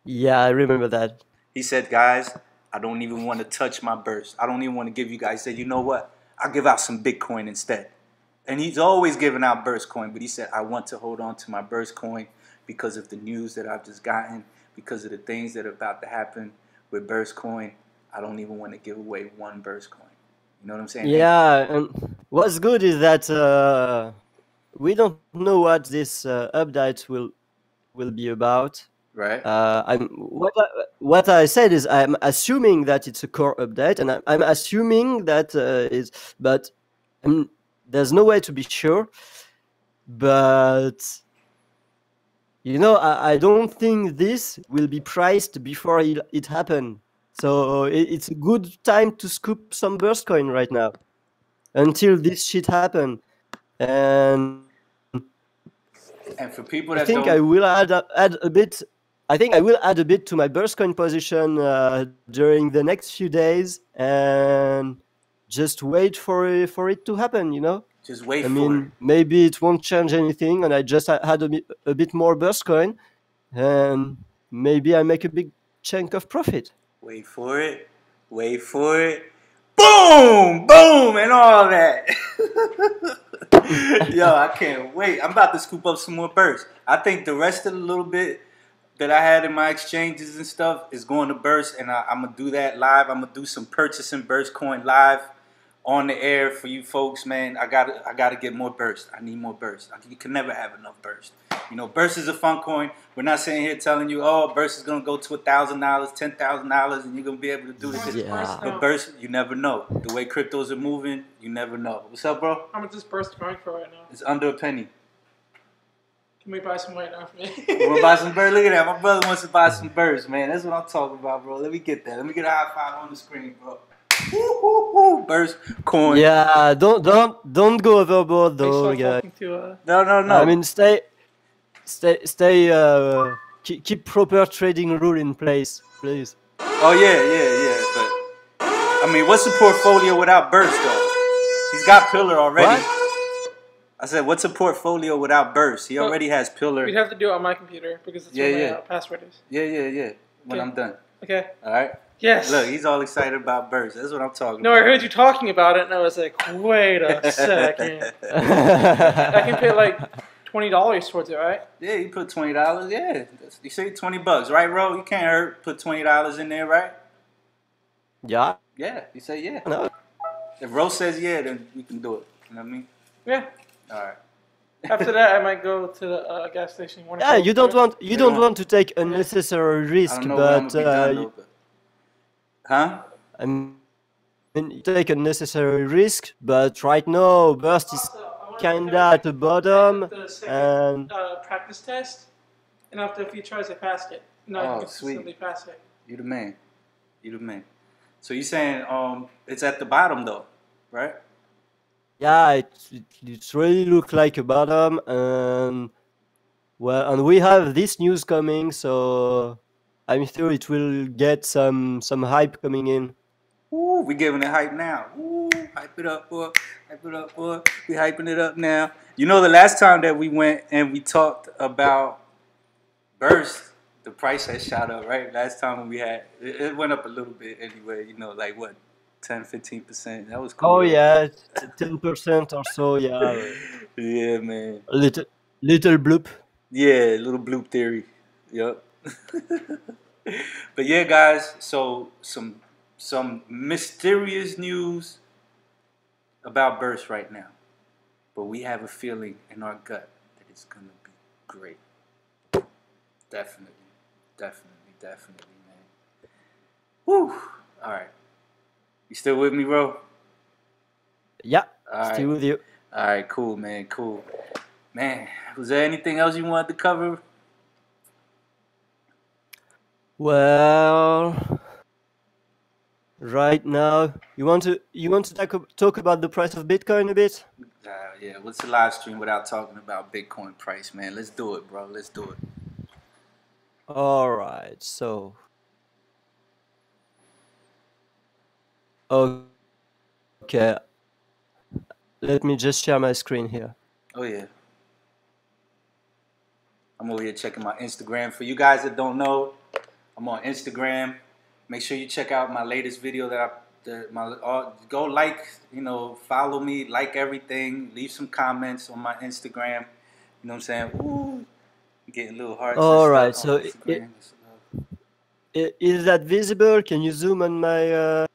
Yeah, I remember that. He said, guys, I don't even want to touch my Burst. I don't even want to give you guys. He said, you know what? I'll give out some Bitcoin instead. And he's always giving out Burst Coin, but he said, I want to hold on to my Burst Coin because of the news that I've just gotten, because of the things that are about to happen with Burst Coin. I don't even want to give away one Burst Coin. You know what I'm saying? Yeah, and what's good is that we don't know what this update will be about. Right. What I said is I'm assuming that it's a core update, and I'm assuming that but there's no way to be sure. But I don't think this will be priced before it happened. So it's a good time to scoop some Burst Coin right now until this shit happen. And for people I that think don't, I will add a bit. I think I will add a bit to my Burst Coin position during the next few days, and just wait for it to happen. just wait I for mean, it. maybe it won't change anything, and I just had a bit more Burst Coin, and maybe I make a big chunk of profit. Wait for it. Wait for it. Boom! Boom! And all that. Yo, I can't wait. I'm about to scoop up some more Burst. I think the rest of the little bit that I had in my exchanges and stuff is going to Burst, and I'm going to do that live. I'm going to do some purchasing Burst Coin live on the air for you folks, man. I gotta get more Burst. I need more Burst. You can never have enough Burst. Burst is a fun coin. We're not sitting here telling you, oh, Burst is gonna go to $1,000, $10,000, and you're gonna be able to do this. Yeah. But Burst, you never know. The way cryptos are moving, you never know. What's up, bro? How much is Burst going for right now? It's under a penny. Can we buy some right now for me? You wanna buy some Burst? Look at that. My brother wants to buy some Burst, man. That's what I'm talking about, bro. Let me get that. Let me get a high five on the screen, bro. Burst Coin. Yeah, don't go overboard though, guys. No. I mean, keep proper trading rule in place, please. Oh yeah. But I mean, what's the portfolio without Burst though? He's got Pillar already. What? I said, what's a portfolio without Burst? He already has Pillar. We'd have to do it on my computer because it's where my password is. Yeah. When Okay. I'm done. Okay. All right. Yes. Look, he's all excited about Burst. That's what I'm talking No, about. I heard you talking about it, and I was like, wait a second. I can pay like $20 towards it, right? Yeah, you put $20. Yeah, you say $20, right, Ro? You can't hurt. Put $20 in there, right? Yeah. Yeah, you say yeah. No. If Ro says yeah, then we can do it. You know what I mean? Yeah. All right. After that, I might go to the gas station. Yeah, you don't want to take unnecessary risk, I don't know when I'm but gonna be done, though, but huh? I mean, you take unnecessary risk, but right now Burst is kinda at the bottom, The second and practice test, and after a few tries, I passed it. No, I Oh, can consistently pass it. You the man. So you saying it's at the bottom though, right? yeah, it really looks like a bottom, and we have this news coming, so I'm sure it will get some hype coming in. Ooh, we giving it hype now. Ooh, hype it up, boy. We hyping it up now. You know, the last time that we went and we talked about Burst, the price had shot up, right? Last time when we had, it went up a little bit anyway. Like what, 10-15%? That was cool. Oh yeah, 10% or so. Yeah. Yeah, man. Little bloop. Yeah, little bloop theory. Yep. But yeah, guys. So some mysterious news about Burst right now, but we have a feeling in our gut that it's gonna be great. Definitely. Definitely, man. Woo! All right. You still with me, bro? Yeah, All still right. with you. All right, cool, man, cool. Man, was there anything else you wanted to cover? Well, right now, you want to talk about the price of Bitcoin a bit? Yeah, what's the live stream without talking about Bitcoin price, man? Let's do it, bro. Let's do it. All right, so okay, let me just share my screen here. Oh, yeah. I'm over here checking my Instagram. For you guys that don't know, I'm on Instagram. Make sure you check out my latest video go like, follow me, like everything, leave some comments on my Instagram. You know what I'm saying? Ooh, getting little hearts All and right, stuff so on Instagram. is that visible? Can you zoom on my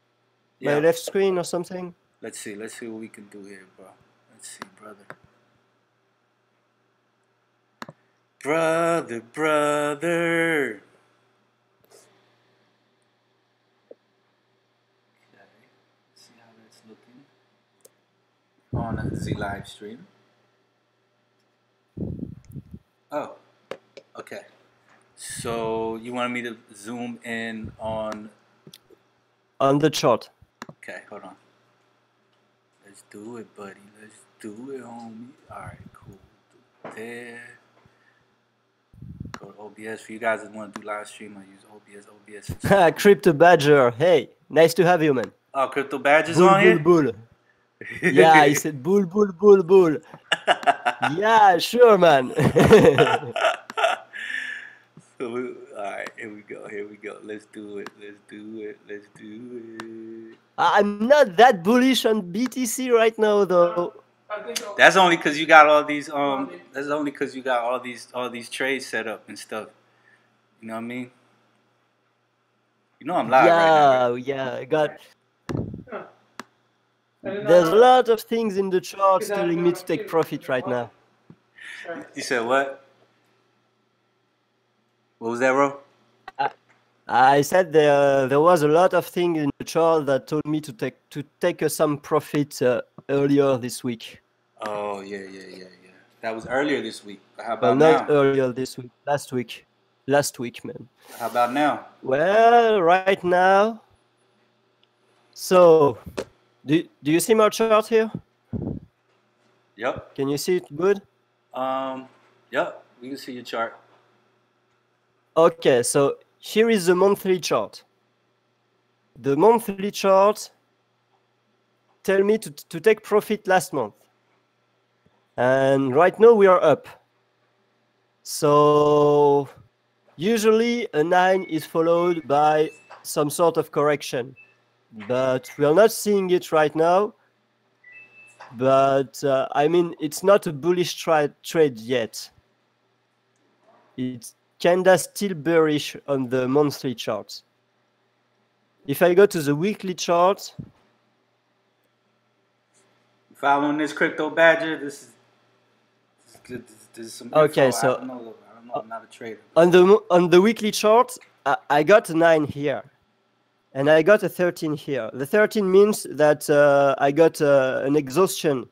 Yeah. left screen or something? Let's see what we can do here, bro. Let's see, brother. Brother. Okay. See how that's looking on the live stream. Oh, okay. So you wanted me to zoom in on the chart? Okay, hold on. Let's do it, buddy. Let's do it, homie. All right, cool. There. Go to OBS. For you guys that want to do live stream, I use OBS. OBS is cool. Crypto Badger, hey, nice to have you, man. Oh, Crypto Badger's Bull, on here? bull. Yeah, he said bull. Yeah, sure, man. All right, here we go. Let's do it. I'm not that bullish on BTC right now, though. That's only because you got all these That's only because you got all these trades set up and stuff. You know what I mean? You know I'm live right now, right? Yeah, I got. There's a lot of things in the charts telling me to take profit right now. You said what? What was that, bro? I said there was a lot of things in the chart that told me to take some profit earlier this week. Oh yeah. That was earlier this week. How Well, about not now? earlier this week. Last week, man. How about now? Well, right now. So, do you see my chart here? Yep. Can you see it good? Yep. We can see your chart. Okay, so here is the monthly chart. The monthly chart tell me to take profit last month. And right now we are up. So usually a 9 is followed by some sort of correction. But we are not seeing it right now. But I mean, it's not a bullish trade yet. It's kinda still bearish on the monthly charts. If I go to the weekly chart, Following this Crypto Badger, this is some info. okay, so I don't know. I'm not a trader. on the weekly chart, I got a 9 here, and I got a 13 here. The 13 means that I got an exhaustion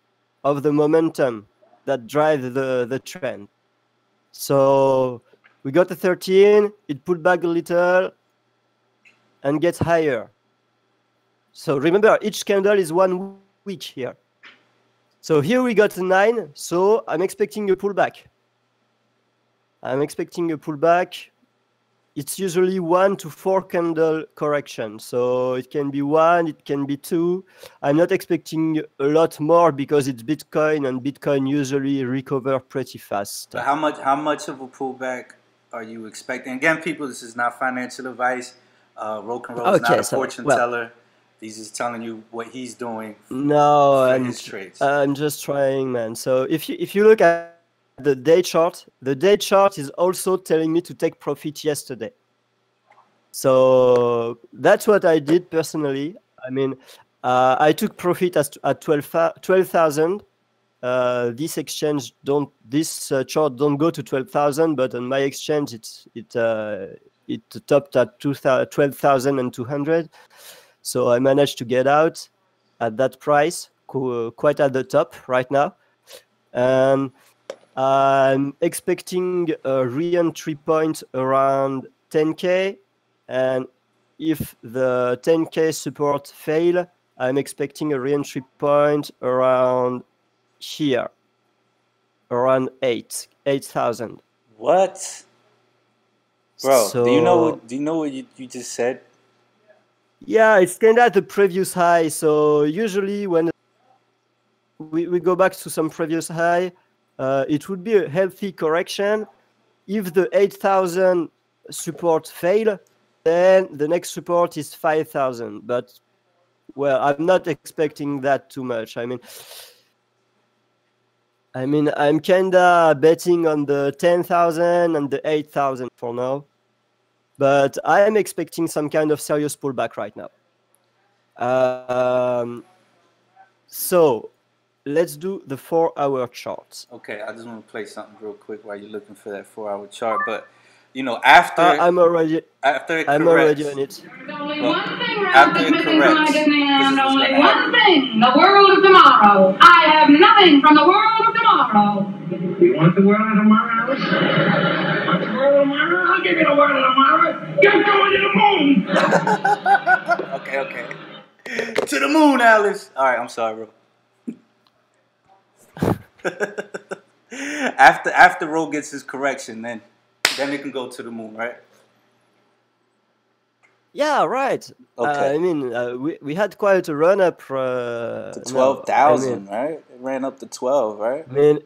of the momentum that drives the trend. So we got a 13, it pulled back a little, and gets higher. So remember, each candle is 1 week here. So here we got a 9, so I'm expecting a pullback. It's usually 1 to 4 candle correction. So it can be 1, it can be 2. I'm not expecting a lot more because it's Bitcoin, and Bitcoin usually recover pretty fast. So how much of a pullback are you expecting? Again, people, this is not financial advice. Rock and Roll is not a fortune teller. He's just telling you what he's doing for his trades. I'm just trying, man. So if you look at the day chart is also telling me to take profit yesterday. So that's what I did personally. I mean, I took profit at 12,000. This exchange this chart don't go to 12,000, but on my exchange it it topped at 12,200. So I managed to get out at that price, quite at the top right now. And I'm expecting a re-entry point around 10K. And if the 10K support fail, I'm expecting a re-entry point around here, around 8,000. What? Bro, So, do you know what you just said? yeah, it's kind of the previous high. So usually when we go back to some previous high, it would be a healthy correction. If the 8,000 support fail, then the next support is 5,000. But well, I'm not expecting that too much. I mean, I'm kinda betting on the 10,000 and the 8,000 for now, but I am expecting some kind of serious pullback right now. So let's do the 4-hour chart. Okay, I just want to play something real quick while you're looking for that 4-hour chart. But you know, after I'm already it I'm corrects, already on it. There's only well, one thing Ralph after is it missing from corrects, the this Disneyland. is what's Only gonna one happen. thing, the world of tomorrow. I have nothing from the world of tomorrow. You want the world of tomorrow, Alice? Want the world of tomorrow? I'll give you the world of tomorrow. You're going to the moon. Okay. To the moon, Alice. All right, I'm sorry, bro. after Ro gets his correction, then it can go to the moon, right? Yeah, right. Okay. We had quite a run up. To 12,000, right? It ran up to 12, right? I mean,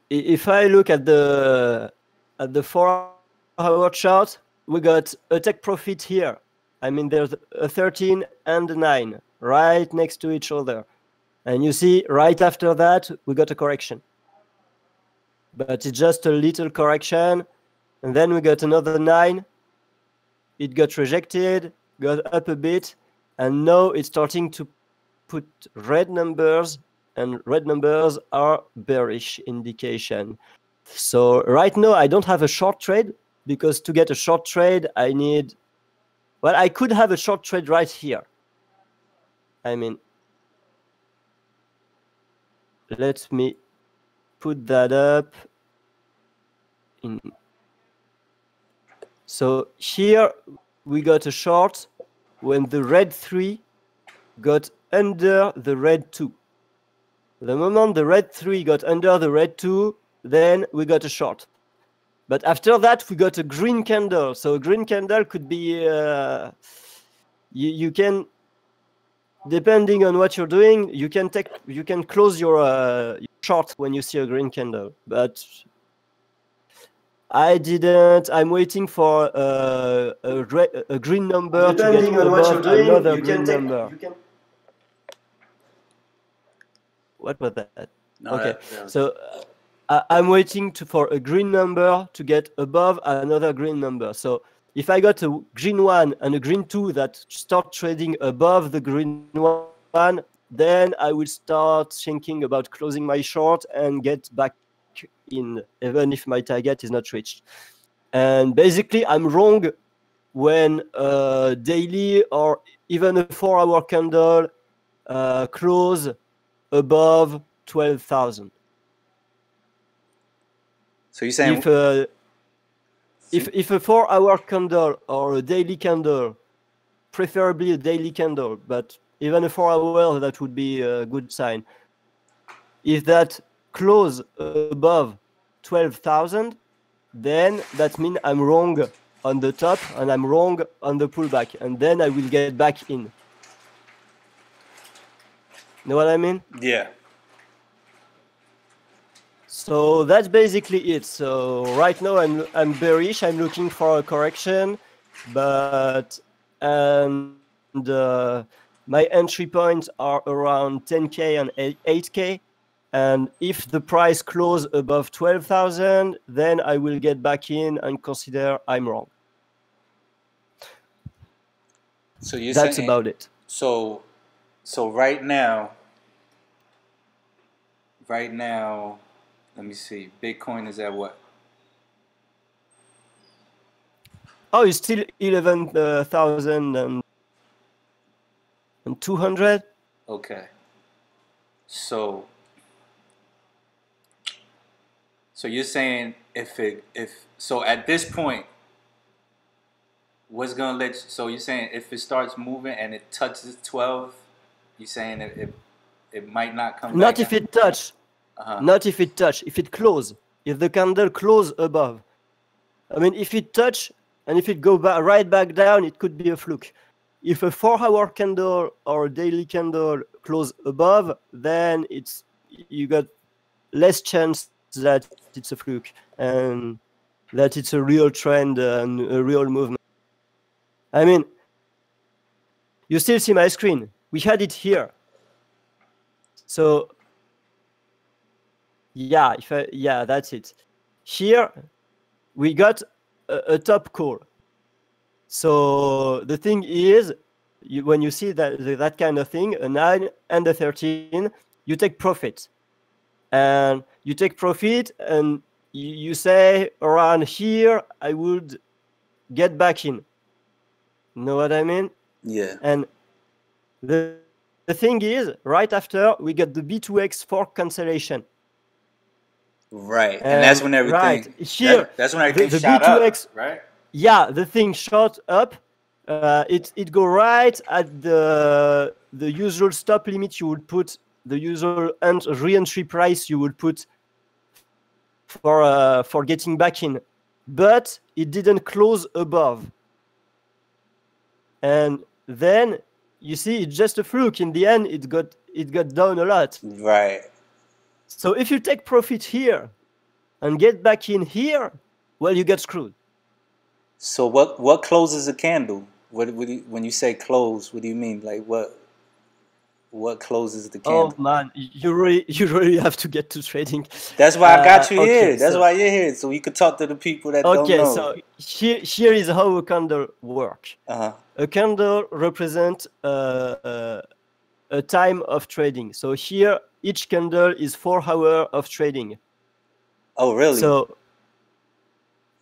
if I look at the 4-hour chart, we got a take profit here. I mean, there's a 13 and a 9 right next to each other, and you see right after that we got a correction, but it's just a little correction, and then we got another 9. It got rejected, got up a bit, and now it's starting to put red numbers, and red numbers are bearish indication. So right now I don't have a short trade, because to get a short trade I need, well, I could have a short trade right here. I mean, let me put that up in. So here we got a short when the red 3 got under the red 2. The moment the red 3 got under the red 2, then we got a short. But after that, we got a green candle. So a green candle could be, you can, depending on what you're doing, you can close your short when you see a green candle. But I didn't. I'm waiting for a green number to get above another green number. What was that? No, Okay, that so I'm waiting for a green number to get above another green number. So if I got a green 1 and a green 2 that start trading above the green 1, then I will start thinking about closing my short and get back in, even if my target is not reached. And basically, I'm wrong when daily or even a 4-hour candle close above 12,000. So you're saying if a 4-hour candle or a daily candle, preferably a daily candle, but even a 4-hour, that would be a good sign. If that close above 12,000, then that means I'm wrong on the top and I'm wrong on the pullback, and then I will get back in. Know what I mean? Yeah. So that's basically it. So right now I'm bearish. I'm looking for a correction, but my entry points are around 10K and 8K. And if the price close above 12,000, then I will get back in and consider I'm wrong. So you're That's saying, about it. So right now, let me see. Bitcoin is at what? Oh, it's still 11,200. Okay. So you're saying if so at this point, what's gonna let you, so you're saying if it starts moving and it touches 12, you're saying it might not come Not back if down? it touch. Uh-huh. Not if it touch. If it close. If the candle close above. I mean, if it touch and if it go right back down, it could be a fluke. If a 4-hour candle or a daily candle close above, then you got less chance that it's a fluke and that it's a real trend and a real movement. I mean, you still see my screen. We had it here. So yeah, that's it. Here we got a top call. So the thing is, when you see that kind of thing, a 9 and a 13, you take profit. And you take profit and you say around here, I would get back in. Know what I mean? Yeah. And the thing is, right after, we get the B2X fork cancellation. Right. And that's when everything, right here, that's when everything the shot B2X, up, right? Yeah, the thing shot up. It go right at the usual stop limit you would put, the usual re-entry price you would put for getting back in, but it didn't close above. And then you see it's just a fluke. In the end, it got down a lot. Right. So if you take profit here and get back in here, well, you get screwed. So what closes a candle? When you say close, what do you mean? Like what closes the candle? Oh man, you really have to get to trading. That's why I got you here. That's so, why you're here, so you could talk to the people that don't know. So here is how a candle works. Uh-huh. A candle represents a time of trading. So here, each candle is 4 hours of trading. Oh, really? So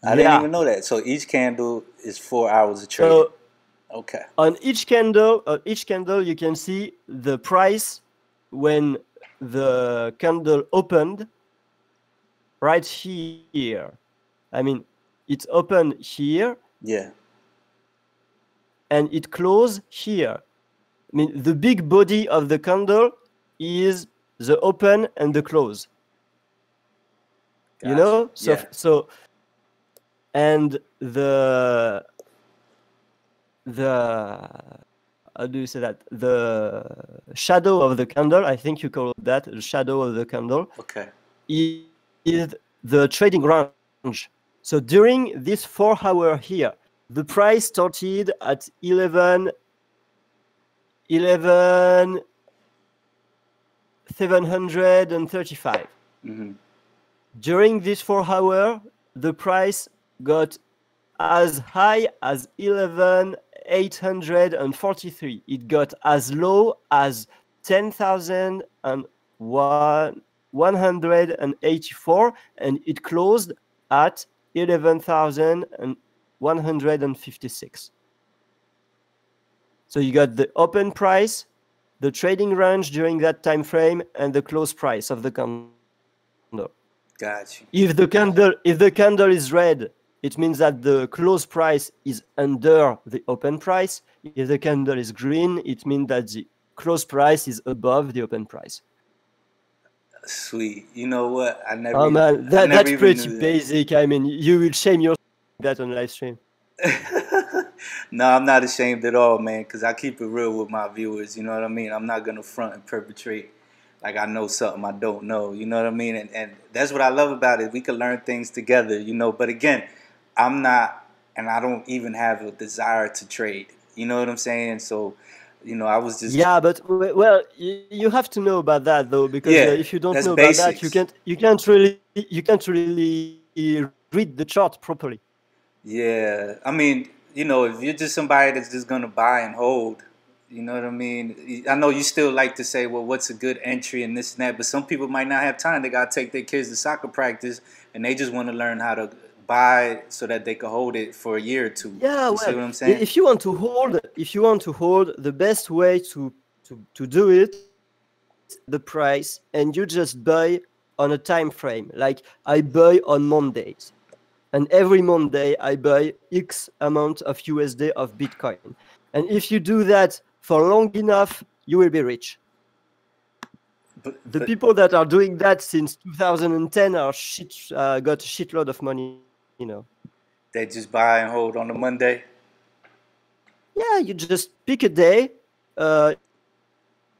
I didn't even know that. So each candle is 4 hours of trading. So okay. On each candle, you can see the price when the candle opened. Right here. I mean, it's open here. Yeah. And it closed here. I mean, the big body of the candle is the open and the close. Gotcha. You know? So, yeah. so and the how do you say that? The shadow of the candle, I think you call that the shadow of the candle. Okay. Is the trading range. So during this 4 hour here, the price started at 11,735. Mm-hmm. During this 4 hour, the price got as high as 11,843. It got as low as 10,184, and it closed at 11,156. So you got the open price, the trading range during that time frame, and the close price of the candle. Got you. If the candle is red, it means that the close price is under the open price. If the candle is green, it means that the close price is above the open price. Sweet. You know what? I never. Oh man, that's pretty basic. I mean, you will shame yourself that on live stream. No, I'm not ashamed at all, man, because I keep it real with my viewers. You know what I mean? I'm not gonna front and perpetrate like I know something I don't know. You know what I mean? And that's what I love about it. We can learn things together. You know, but again, I'm not, and I don't even have a desire to trade. You know what I'm saying? So, you know, I was just but well, you have to know about that though, because if you don't know basics. about that, you can't really read the chart properly. Yeah, I mean, you know, if you're just somebody that's just gonna buy and hold, you know what I mean? I know you still like to say, well, what's a good entry and this and that, but some people might not have time. They gotta take their kids to soccer practice, and they just want to learn how to buy so that they could hold it for a year or two. Yeah, You see well, what I'm saying? if you want to hold, the best way to do it, the price, and you just buy on a time frame. Like I buy on Mondays, and every Monday I buy X amount of USD of Bitcoin. And if you do that for long enough, you will be rich. The But people that are doing that since 2010 are got a shitload of money. they just buy and hold on a Monday. Yeah, you just pick a day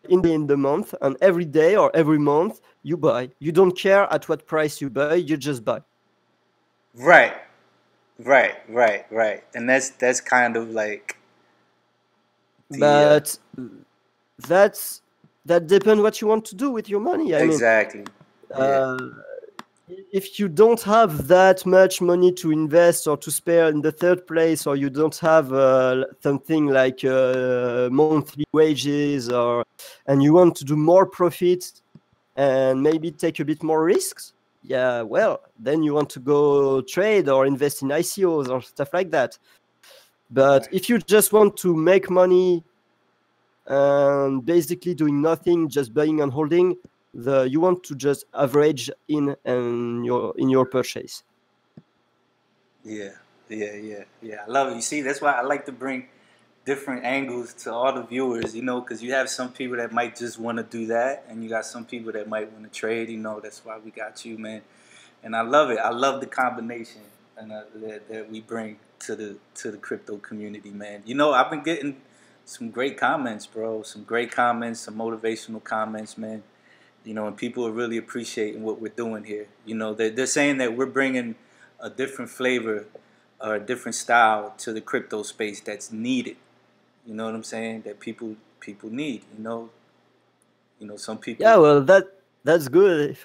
in the month, and every day or every month you buy. You don't care at what price you buy, you just buy. Right. Right. And that's kind of like the But that's that depends what you want to do with your money. I mean, exactly. Yeah. uh, if you don't have that much money to invest or to spare in the third place, or you don't have something like monthly wages, and you want to do more profit and maybe take a bit more risks, yeah, well, then you want to go trade or invest in ICOs or stuff like that. But Right. if you just want to make money and basically doing nothing, just buying and holding, you want to just average in your purchase. Yeah. I love it. You see, that's why I like to bring different angles to all the viewers, because you have some people that might just want to do that, and you got some people that might want to trade. That's why we got you, man. And I love it. I love the combination and that we bring to the crypto community, man. I've been getting some great comments, bro. Some great comments, some motivational comments, man. And people are really appreciating what we're doing here. They're saying that we're bringing a different flavor or a different style to the crypto space that's needed. You know what I'm saying? That people need. Some people. Yeah, well, that's good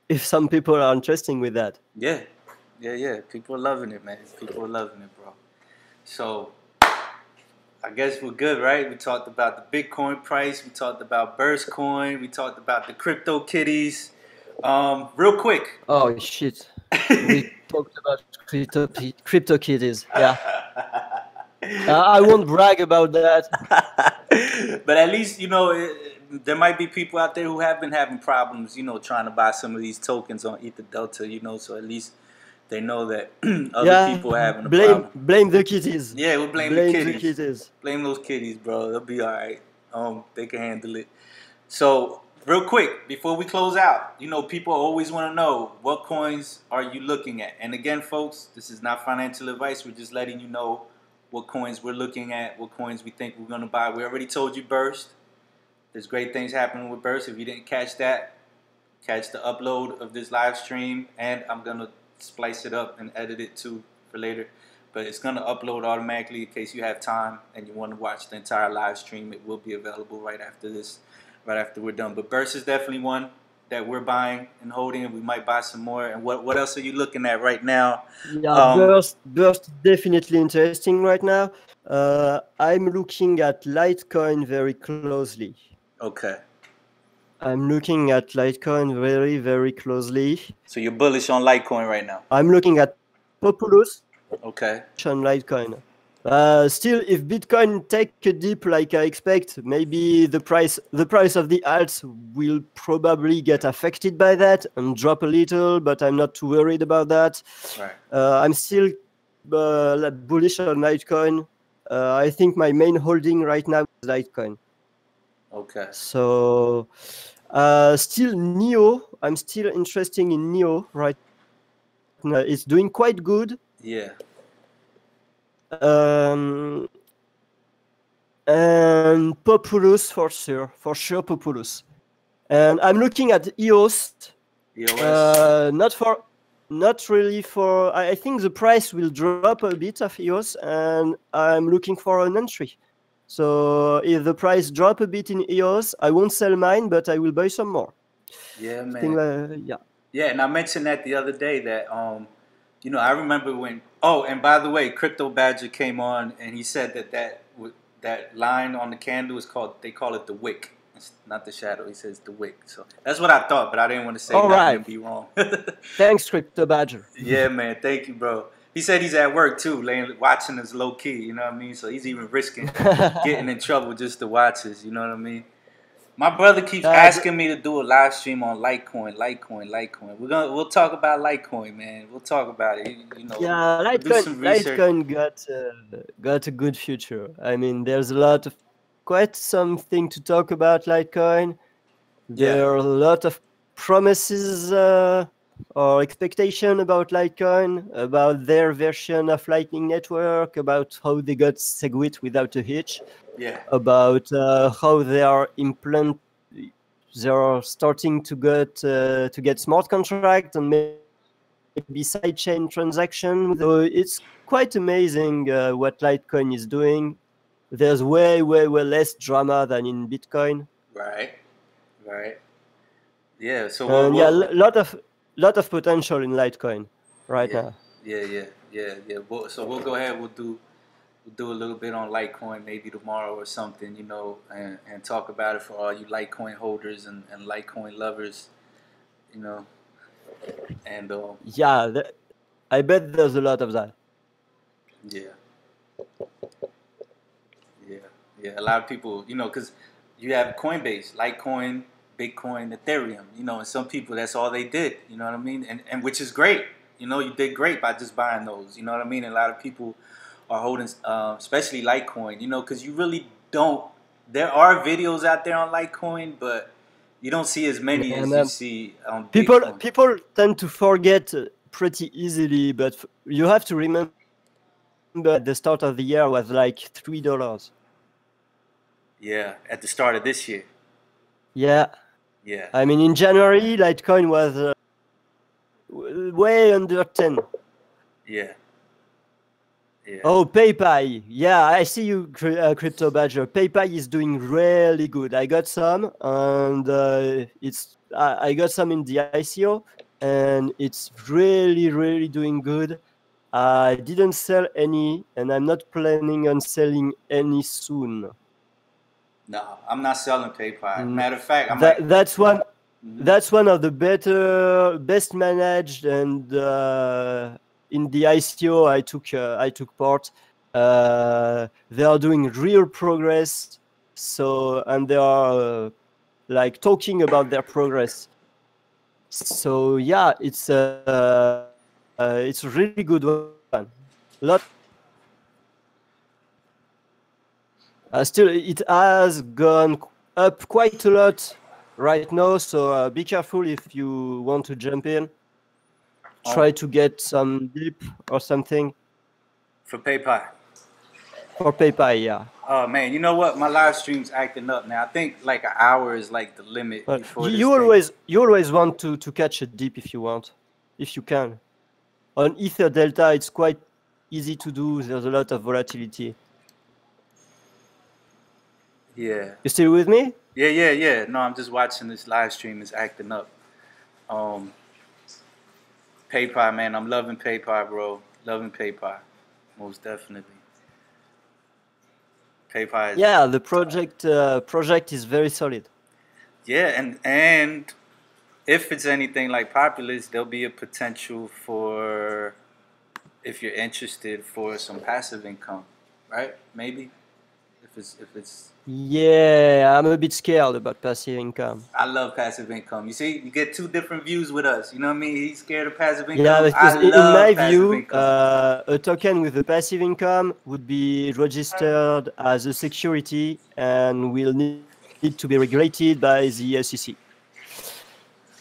if some people are interested with that. Yeah. People are loving it, man. People are loving it, bro. So I guess we're good, right? We talked about the Bitcoin price. We talked about Burst Coin. We talked about the crypto kitties. Real quick. Oh shit! We talked about crypto kitties. Yeah, I won't brag about that. But at least there might be people out there who have been having problems, trying to buy some of these tokens on Ether Delta. So at least they know that other people are having a problem. Blame the kitties. Yeah, we'll blame blame the the kitties. kitties. Blame those kitties, bro. They'll be all right. They can handle it. So real quick, before we close out, people always want to know, what coins are you looking at? And again, folks, this is not financial advice. We're just letting you know what coins we're looking at, what coins we think we're going to buy. We already told you Burst. There's great things happening with Burst. If you didn't catch that, catch the upload of this live stream, and I'm going to splice it up and edit it too for later. But it's going to upload automatically in case you have time and you want to watch the entire live stream. It will be available right after this, right after we're done. But Burst is definitely one that we're buying and holding, and we might buy some more. And what else are you looking at right now? Yeah, Burst is definitely interesting right now. I'm looking at Litecoin very closely. Okay. I'm looking at Litecoin very, very closely. So you're bullish on Litecoin right now? I'm looking at Populous. Okay. On Litecoin. Still, if Bitcoin take a dip like I expect, maybe the price of the alts will probably get affected by that and drop a little, but I'm not too worried about that. Right. I'm still bullish on Litecoin. I think my main holding right now is Litecoin. Okay. So, still Neo. I'm still interested in Neo right now. It's doing quite good. Yeah. And Populous for sure Populous. And I'm looking at EOS. Not really for. I think the price will drop a bit of EOS, and I'm looking for an entry. So if the price drop a bit in EOS, I won't sell mine, but I will buy some more. Yeah, man. Yeah, and I mentioned that the other day that I remember when. Oh, and by the way, Crypto Badger came on and he said that line on the candle is they call it the wick, It's not the shadow. He says the wick. So that's what I thought, but I didn't want to say All nothing right. and be wrong. Thanks, Crypto Badger. Yeah, man. Thank you, bro. He said he's at work too, watching us low key. You know what I mean? So he's even risking getting in trouble just to watch us. You know what I mean? My brother keeps asking me to do a live stream on Litecoin. We'll talk about Litecoin, man. We'll talk about it. You know, Yeah, we'll do some research. Litecoin got a good future. I mean, there's quite something to talk about Litecoin. There are a lot of promises or expectation about Litecoin, about their version of Lightning Network, about how they got SegWit without a hitch. Yeah. About how they are starting to get smart contract and maybe sidechain transaction. So it's quite amazing what Litecoin is doing. There's way less drama than in Bitcoin. Right. Yeah. So lot of potential in Litecoin right now. Yeah. So we'll go ahead. We'll do a little bit on Litecoin maybe tomorrow or something, you know, and talk about it for all you Litecoin holders and Litecoin lovers, you know. And I bet there's a lot of that. Yeah. A lot of people, you know, because you have Coinbase, Litecoin, Bitcoin, Ethereum, you know, and some people, that's all they did, you know what I mean? And which is great. You know, you did great by just buying those, you know what I mean? And a lot of people are holding, especially Litecoin, you know, because you really don't. There are videos out there on Litecoin, but you don't see as many as you see on Bitcoin. People tend to forget pretty easily, but you have to remember at the start of the year was like $3. Yeah, at the start of this year. Yeah. I mean, in January, Litecoin was way under 10. Yeah. Oh, PayPal. Yeah, I see you, Crypto Badger. PayPal is doing really good. I got some, and I got some in the ICO, and it's really doing good. I didn't sell any, and I'm not planning on selling any soon. No, I'm not selling PayPal. Matter of fact, that's one of the best managed, and in the ICO I took part. They are doing real progress. So, and they are like talking about their progress. So yeah, it's a really good one. Still, it has gone up quite a lot right now, so be careful if you want to jump in. Try to get some dip or something. For PayPal. For PayPal, yeah. Oh man, you know what? My live stream's acting up now. I think like an hour is like the limit. You always want to catch a dip if you can. On Ether Delta, it's quite easy to do. There's a lot of volatility. Yeah. You still with me? Yeah. No, I'm just watching this live stream. It's acting up. PayPal, man. I'm loving PayPal, bro. Loving PayPal. Most definitely. PayPal. Yeah, the project is very solid. Yeah, and if it's anything like Populous, there'll be a potential for, if you're interested, for some passive income, right? Maybe. If it's Yeah, I'm a bit scared about passive income. I love passive income. You see, you get two different views with us. You know what I mean? He's scared of passive income. Yeah, because in my view, a token with a passive income would be registered as a security and will need to be regulated by the SEC.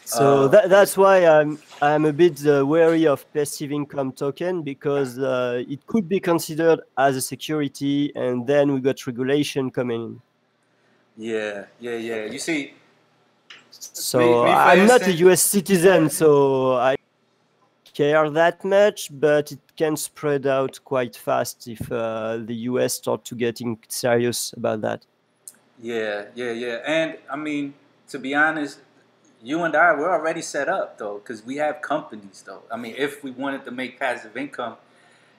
So that's why I'm a bit wary of passive income token, because it could be considered as a security, and then we got regulation coming in. Yeah. You see, so I'm not a US citizen, so I don't care that much, but it can spread out quite fast if the US start to getting serious about that. Yeah. And I mean, to be honest, you and I, we're already set up, though, because we have companies, though. I mean, if we wanted to make passive income,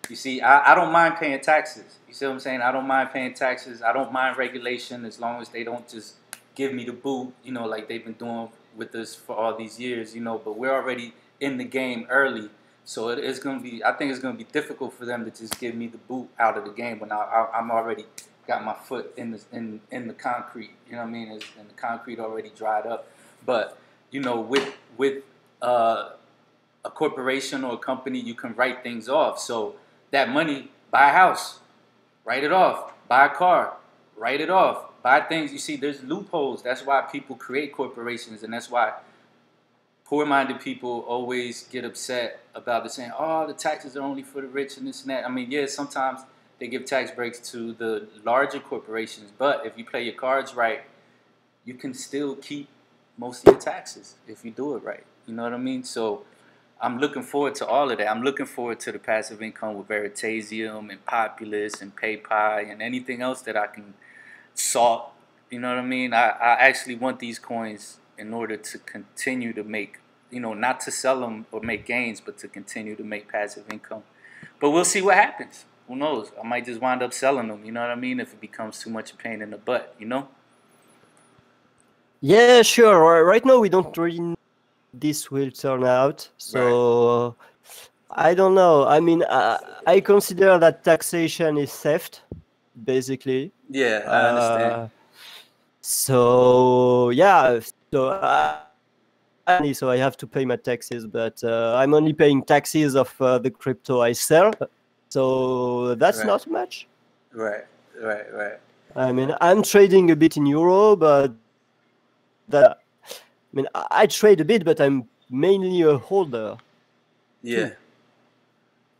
you see, I don't mind paying taxes. You see what I'm saying? I don't mind paying taxes. I don't mind regulation as long as they don't just give me the boot, you know, like they've been doing with us for all these years, you know, but we're already in the game early. So it's going to be, I think it's going to be difficult for them to just give me the boot out of the game when I'm already got my foot in the concrete, you know what I mean? And the concrete already dried up. But, you know, with a corporation or a company, you can write things off. So that money, buy a house, write it off, buy a car, write it off, buy things. You see, there's loopholes. That's why people create corporations, and that's why poor-minded people always get upset about the saying, oh, the taxes are only for the rich and this and that. I mean, yeah, sometimes they give tax breaks to the larger corporations, but if you play your cards right, you can still keep most of your taxes if you do it right. You know what I mean? So I'm looking forward to all of that. I'm looking forward to the passive income with Veritasium and Populous and PayPal and anything else that I can salt. You know what I mean? I actually want these coins in order to continue to make, you know, not to sell them or make gains, but to continue to make passive income. But we'll see what happens. Who knows? I might just wind up selling them, you know what I mean, if it becomes too much a pain in the butt, you know? Yeah, sure. Right now, we don't really know this will turn out. So I don't know. I mean, I consider that taxation is theft, basically. Yeah, I understand. So yeah, so I have to pay my taxes, but I'm only paying taxes of the crypto I sell. So that's not much. Right. I mean, I'm trading a bit in euro, but I mean, I trade a bit, but I'm mainly a holder. Yeah.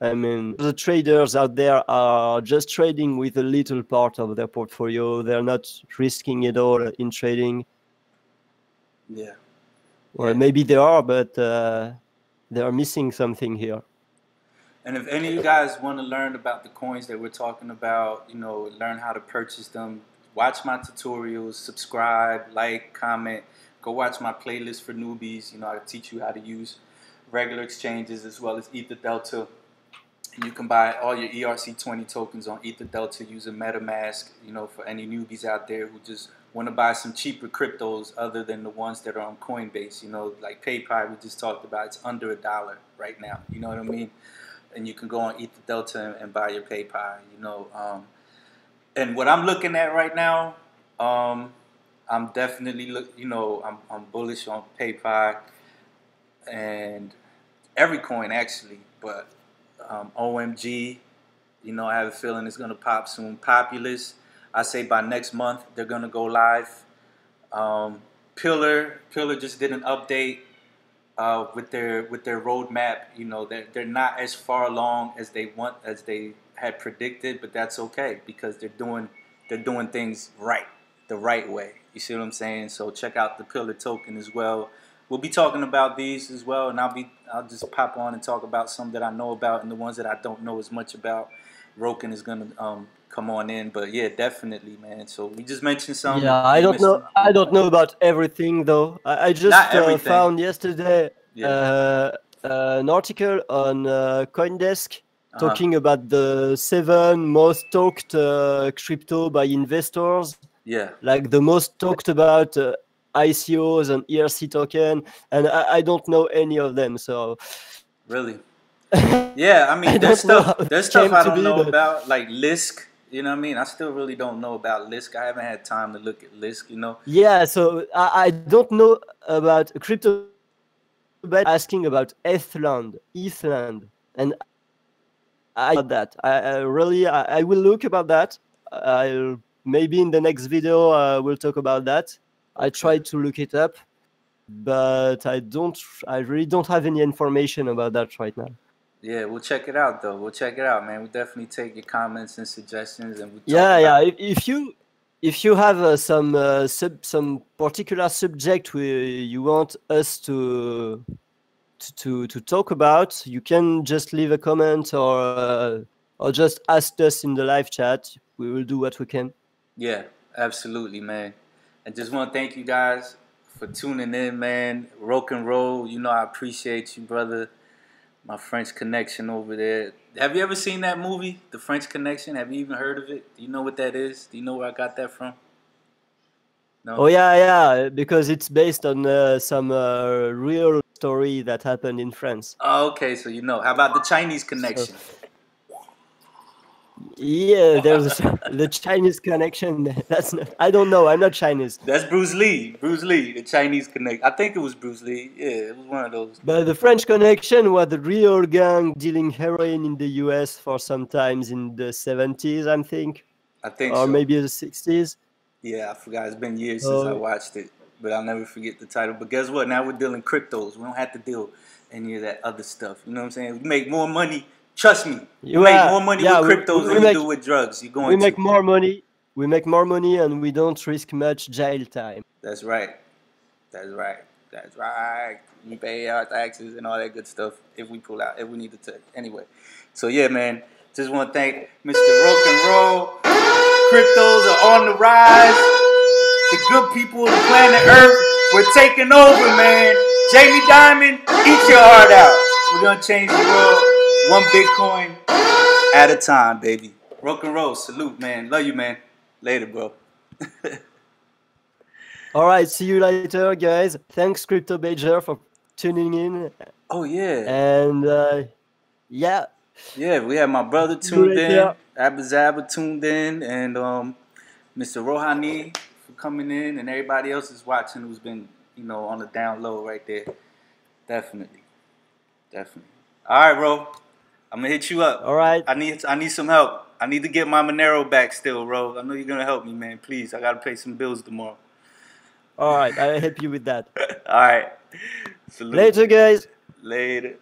I mean, the traders out there are just trading with a little part of their portfolio. They're not risking it all in trading. Yeah. Or maybe they are, but they are missing something here. And if any of you guys want to learn about the coins that we're talking about, you know, learn how to purchase them, watch my tutorials, subscribe, like, comment, go watch my playlist for newbies. You know, I teach you how to use regular exchanges as well as Ether Delta. And you can buy all your ERC20 tokens on Ether Delta using MetaMask, you know, for any newbies out there who just want to buy some cheaper cryptos other than the ones that are on Coinbase. You know, like PayPal we just talked about, it's under $1 right now. You know what I mean? And you can go on Ether Delta and buy your PayPal, you know. And what I'm looking at right now, I'm definitely, I'm bullish on PayPal and every coin actually, but OMG, you know, I have a feeling it's going to pop soon. Populous, I say by next month they're going to go live. Pillar just did an update with their roadmap. You know, they're not as far along as they had predicted, but that's okay because they're doing things right, the right way. You see what I'm saying? So check out the Pillar token as well. We'll be talking about these as well, and I'll just pop on and talk about some that I know about and the ones that I don't know as much about. Roken is gonna come on in, but yeah, definitely, man. So we just mentioned some. Yeah, I don't know. I don't know about everything though. I just found yesterday an article on CoinDesk talking about the 7 most talked crypto by investors. Yeah, like the most talked about ICOs and ERC token, and I don't know any of them. So really, yeah. I mean, there's stuff I don't know about, like Lisk. You know what I mean? I still really don't know about Lisk. I haven't had time to look at Lisk. You know? Yeah. So I don't know about crypto, but asking about Ethland, and I got that. I will look about that. I'll maybe in the next video we'll talk about that. I tried to look it up, but I really don't have any information about that right now. Yeah, we'll check it out though. We'll check it out, man. We'll definitely take your comments and suggestions, and we'll If you have some particular subject you want us to talk about, you can just leave a comment or just ask us in the live chat. We will do what we can. Yeah, absolutely, man. I just want to thank you guys for tuning in, man. Rock and roll, you know I appreciate you, brother. My French Connection over there. Have you ever seen that movie, The French Connection? Have you even heard of it? Do you know what that is? Do you know where I got that from? No. Oh yeah, because it's based on some real story that happened in France. Oh, okay, so you know. How about the Chinese So connection? yeah, there's the Chinese connection. That's not, I don't know. I'm not Chinese, That's Bruce Lee. Bruce Lee, the Chinese connection. I think it was Bruce Lee. Yeah, it was one of those. but the French connection was the real gang dealing heroin in the U.S. for some times in the 70s, I think, I think or so. maybe the 60s. Yeah, I forgot. It's been years since I So watched it, but I'll never forget the title. But guess what? Now we're dealing cryptos. We don't have to deal any of that other stuff. You know what I'm saying? We make more money. Trust me, you make more money yeah, with cryptos than you do with drugs. You're we going make to. more money. We make more money, and we don't risk much jail time. That's right. That's right. That's right. We pay our taxes and all that good stuff if we pull out, if we need to. Anyway, so yeah, man. Just want to thank Mr. Rock and Roll. Cryptos are on the rise. The good people of the planet Earth, we're taking over, man. Jamie Dimon, eat your heart out. We're gonna change the world one Bitcoin at a time, baby. Rock and roll, salute, man. Love you, man. Later, bro. All right, see you later, guys. Thanks, Crypto Badger, for tuning in. Oh yeah, And yeah, yeah. We had my brother see you tuned in, later. Abazaba tuned in, and Mr. Rohani for coming in, and everybody else is watching who's been, on the down low right there. Definitely, definitely. All right, bro. I'm gonna hit you up. All right. I need some help. I need to get my Monero back still, bro. I know you're gonna help me, man. Please, I gotta pay some bills tomorrow. All right, I'll help you with that. All right. Salute. Later, guys. Later.